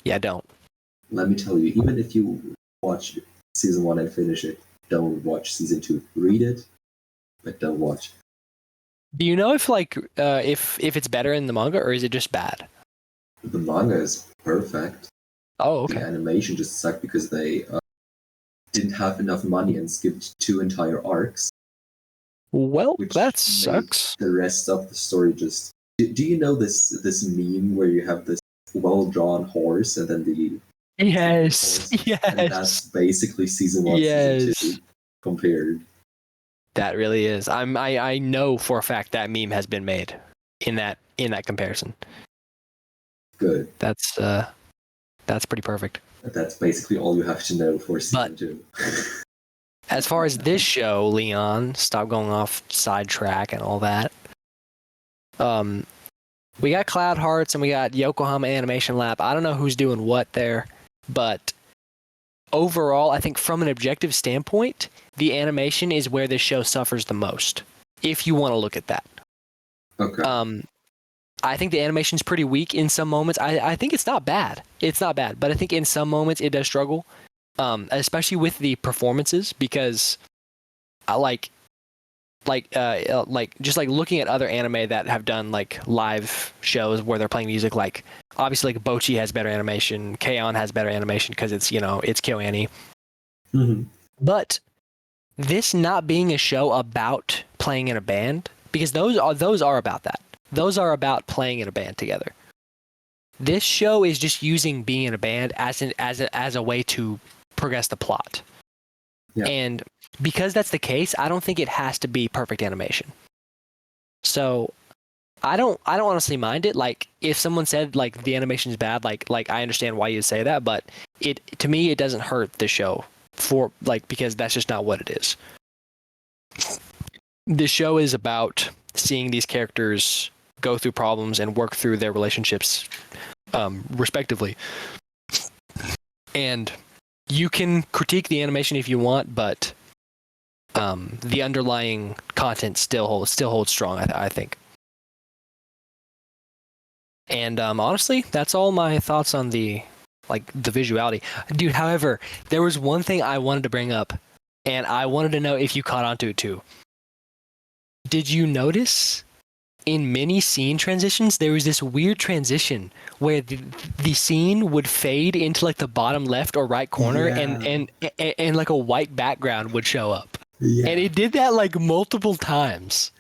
Yeah, don't. Let me tell you, even if you watch season 1 and finish it, don't watch season 2. Read it, but don't watch it. Do you know if like if it's better in the manga or is it just bad? The manga is perfect. Oh, okay. The animation just sucked because they didn't have enough money and skipped 2 entire arcs. Well, that sucks. The rest of the story just. Do you know this meme where you have this well-drawn horse and then the. Yes. Yes. And that's basically season 1, season 2 compared. That really is. I know for a fact that meme has been made in that comparison. Good. That's pretty perfect. That's basically all you have to know for season 2. As far as this show, Leon, stop going off sidetrack and all that. We got Cloud Hearts and we got Yokohama Animation Lab. I don't know who's doing what there, but overall, I think from an objective standpoint, the animation is where this show suffers the most, if you want to look at that. Okay. I think the animation's pretty weak in some moments. I think it's not bad. It's not bad, but I think in some moments it does struggle, especially with the performances, because I like just like looking at other anime that have done like live shows where they're playing music, like obviously like Bocchi has better animation, K-On has better animation because it's, you know, it's KyoAni. Mm-hmm. But this not being a show about playing in a band, because those are about that. Those are about playing in a band together. This show is just using being in a band as a way to progress the plot. Yeah. And because that's the case, I don't think it has to be perfect animation. So I don't honestly mind it. Like if someone said like the animation is bad, like I understand why you say that, but to me it doesn't hurt the show because that's just not what it is. The show is about seeing these characters go through problems and work through their relationships respectively. And you can critique the animation if you want, but the underlying content still holds strong, I think. And honestly, that's all my thoughts on the visuality. Dude, however, there was one thing I wanted to bring up, and I wanted to know if you caught on to it too. Did you notice in many scene transitions, there was this weird transition where the scene would fade into like the bottom left or right corner, and like a white background would show up. Yeah. And it did that like multiple times.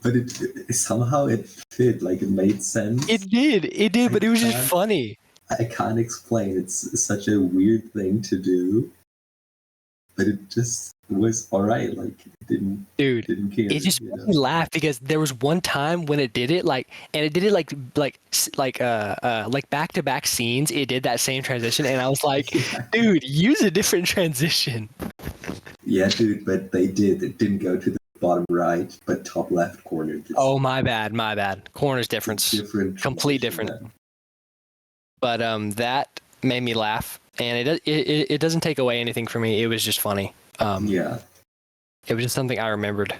But it somehow it fit, like it made sense. It did, but it was just funny. I can't explain. It's such a weird thing to do, but it just was alright. Like it didn't care. It just made me laugh because there was one time when it did it like back to back scenes. It did that same transition, and I was like, dude, use a different transition. Yeah, dude, but they did. It didn't go to the bottom right, but top left corner. Oh, my bad. Corner's different. Complete different. But that made me laugh, and it doesn't take away anything from me. It was just funny. Yeah. It was just something I remembered.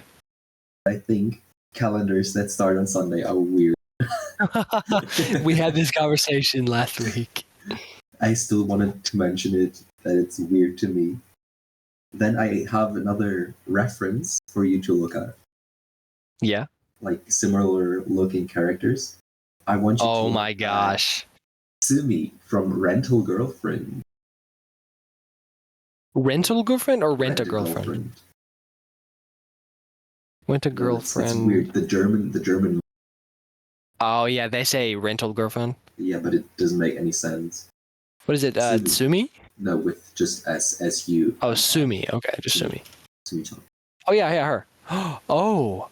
I think calendars that start on Sunday are weird. We had this conversation last week. I still wanted to mention it, that it's weird to me. Then I have another reference for you to look at. Yeah. Like similar looking characters. I want you to Oh my gosh. Sumi from Rental Girlfriend. Rental Girlfriend or Rent a Girlfriend? Rent a Girlfriend. It's weird. The German. Oh yeah, they say Rental Girlfriend. Yeah, but it doesn't make any sense. What is it? Sumi? No, with just S-U. Oh, Sumi. Okay, just Sumi. Sumi-chan. Oh yeah, her. Oh.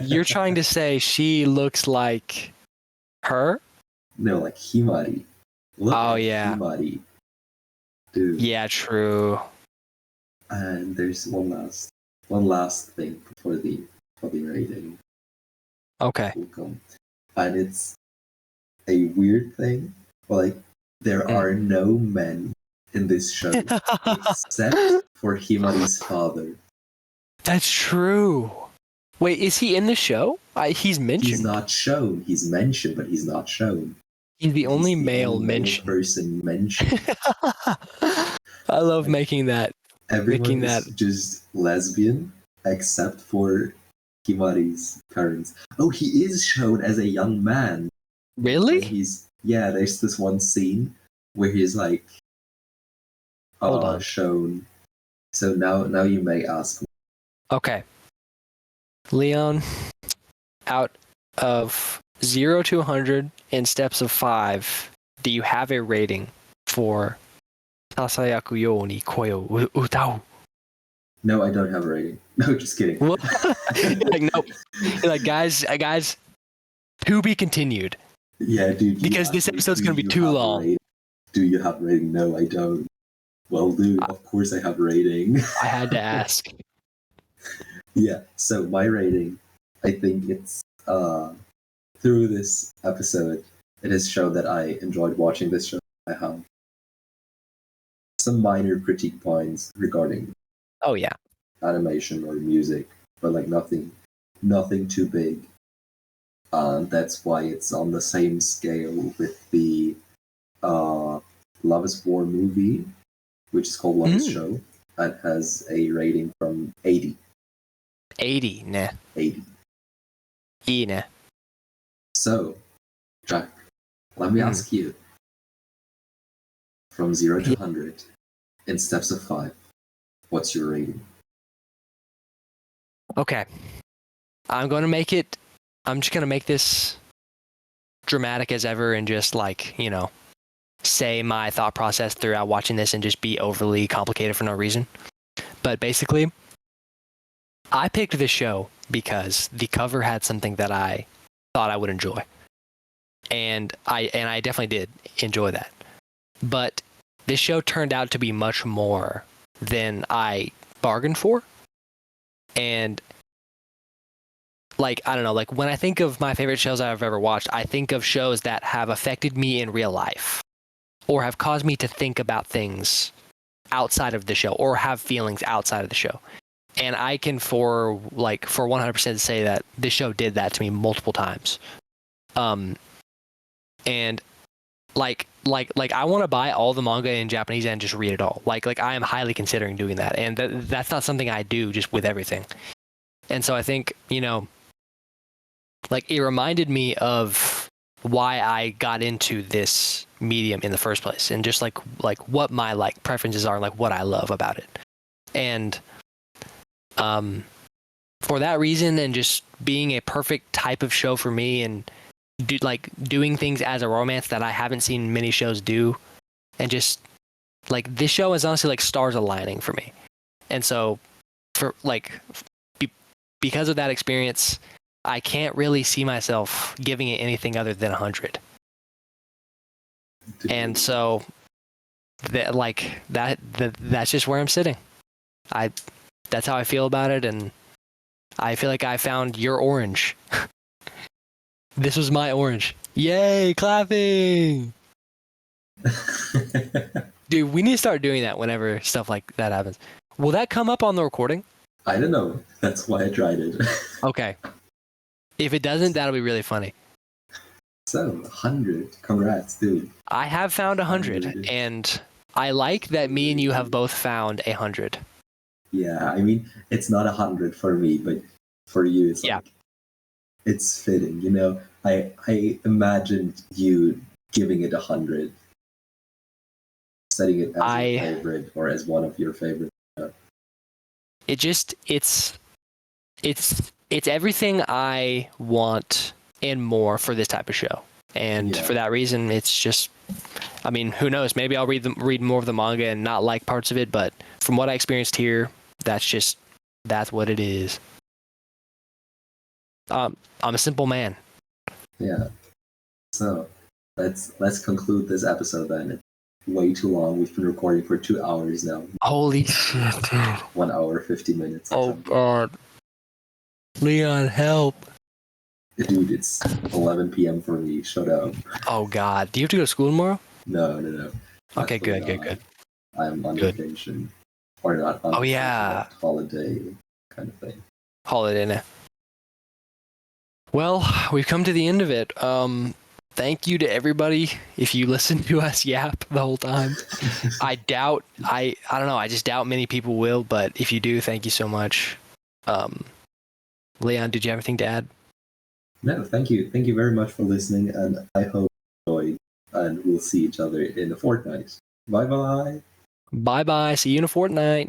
You're trying to say she looks like her? No, like Himari. Look Himari. Dude. Yeah, true. And there's one last thing before the rating. Okay. And it's a weird thing. Like there are no men in this show except for Himari's father. That's true. Wait, is he in the show? He's mentioned. He's not shown. He's mentioned, but he's not shown. He's the only male mentioned. Person mentioned. I love making that. Everyone is just lesbian except for Himari's parents. Oh, he is shown as a young man. Really? There's this one scene where he's like Hold on. shown. So now you may ask. Okay. Leon, out of 0 to 100 in steps of 5, do you have a rating for Sasayaku youni koyo utau? No, I don't have a rating. No, just kidding. Like, nope. Like, guys, to be continued. Yeah, dude. Because this episode's going to be too long. Do you have a rating? No, I don't. Well, dude, of course I have a rating. I had to ask. Yeah, so my rating, I think it's through this episode, it has shown that I enjoyed watching this show. I have some minor critique points regarding Oh yeah. animation or music, but like nothing too big. That's why it's on the same scale with the Love is War movie, which is called Love is Show, and has a rating from 80. 80, nah. 80. Nah. So, Jack, let me ask you, from 0 to 100, in steps of 5, what's your rating? Okay. I'm just going to make this dramatic as ever and just like, say my thought process throughout watching this and just be overly complicated for no reason. But basically, I picked this show because the cover had something that I thought I would enjoy. And I definitely did enjoy that. But this show turned out to be much more than I bargained for. And like, I don't know, like when I think of my favorite shows I've ever watched, I think of shows that have affected me in real life or have caused me to think about things outside of the show or have feelings outside of the show. And I can for 100% say that this show did that to me multiple times. And like I want to buy all the manga in Japanese and just read it all. Like I am highly considering doing that. And that's not something I do just with everything. And so I think, like it reminded me of why I got into this medium in the first place and just like what my like preferences are and like what I love about it. And for that reason and just being a perfect type of show for me and doing things as a romance that I haven't seen many shows do, and just like this show is honestly like stars aligning for me. And so for because of that experience, I can't really see myself giving it anything other than 100. And so that's just where I'm sitting. That's how I feel about it, and I feel like I found your orange. This was my orange. Yay, clapping! Dude, we need to start doing that whenever stuff like that happens. Will that come up on the recording? I don't know. That's why I tried it. Okay. If it doesn't, that'll be really funny. So, 100. Congrats, dude. I have found 100, and I like that me and you have both found 100. Yeah, I mean, it's not 100 for me, but for you, it's like, it's fitting, I imagined you giving it 100, setting it as your favorite or as one of your favorites. It's everything I want and more for this type of show. And for that reason, it's just, I mean, who knows? Maybe I'll read more of the manga and not like parts of it, but from what I experienced here, that's what it is. I'm a simple man. Yeah. So let's conclude this episode then. It's way too long. We've been recording for 2 hours now. Holy shit, dude. 1 hour, 50 minutes. Oh God. Leon, help. Dude, it's 11 p.m. for me. Shut up. Oh God. Do you have to go to school tomorrow? No. Okay, good. I'm on vacation. Or not on vacation, holiday kind of thing. Holiday. Well, we've come to the end of it. Thank you to everybody if you listened to us yap the whole time. I don't know, I just doubt many people will, but if you do, thank you so much. Leon, did you have anything to add? No, thank you. Thank you very much for listening, and I hope you enjoyed, and we'll see each other in a fortnight. Bye-bye. Bye-bye. See you in a fortnight.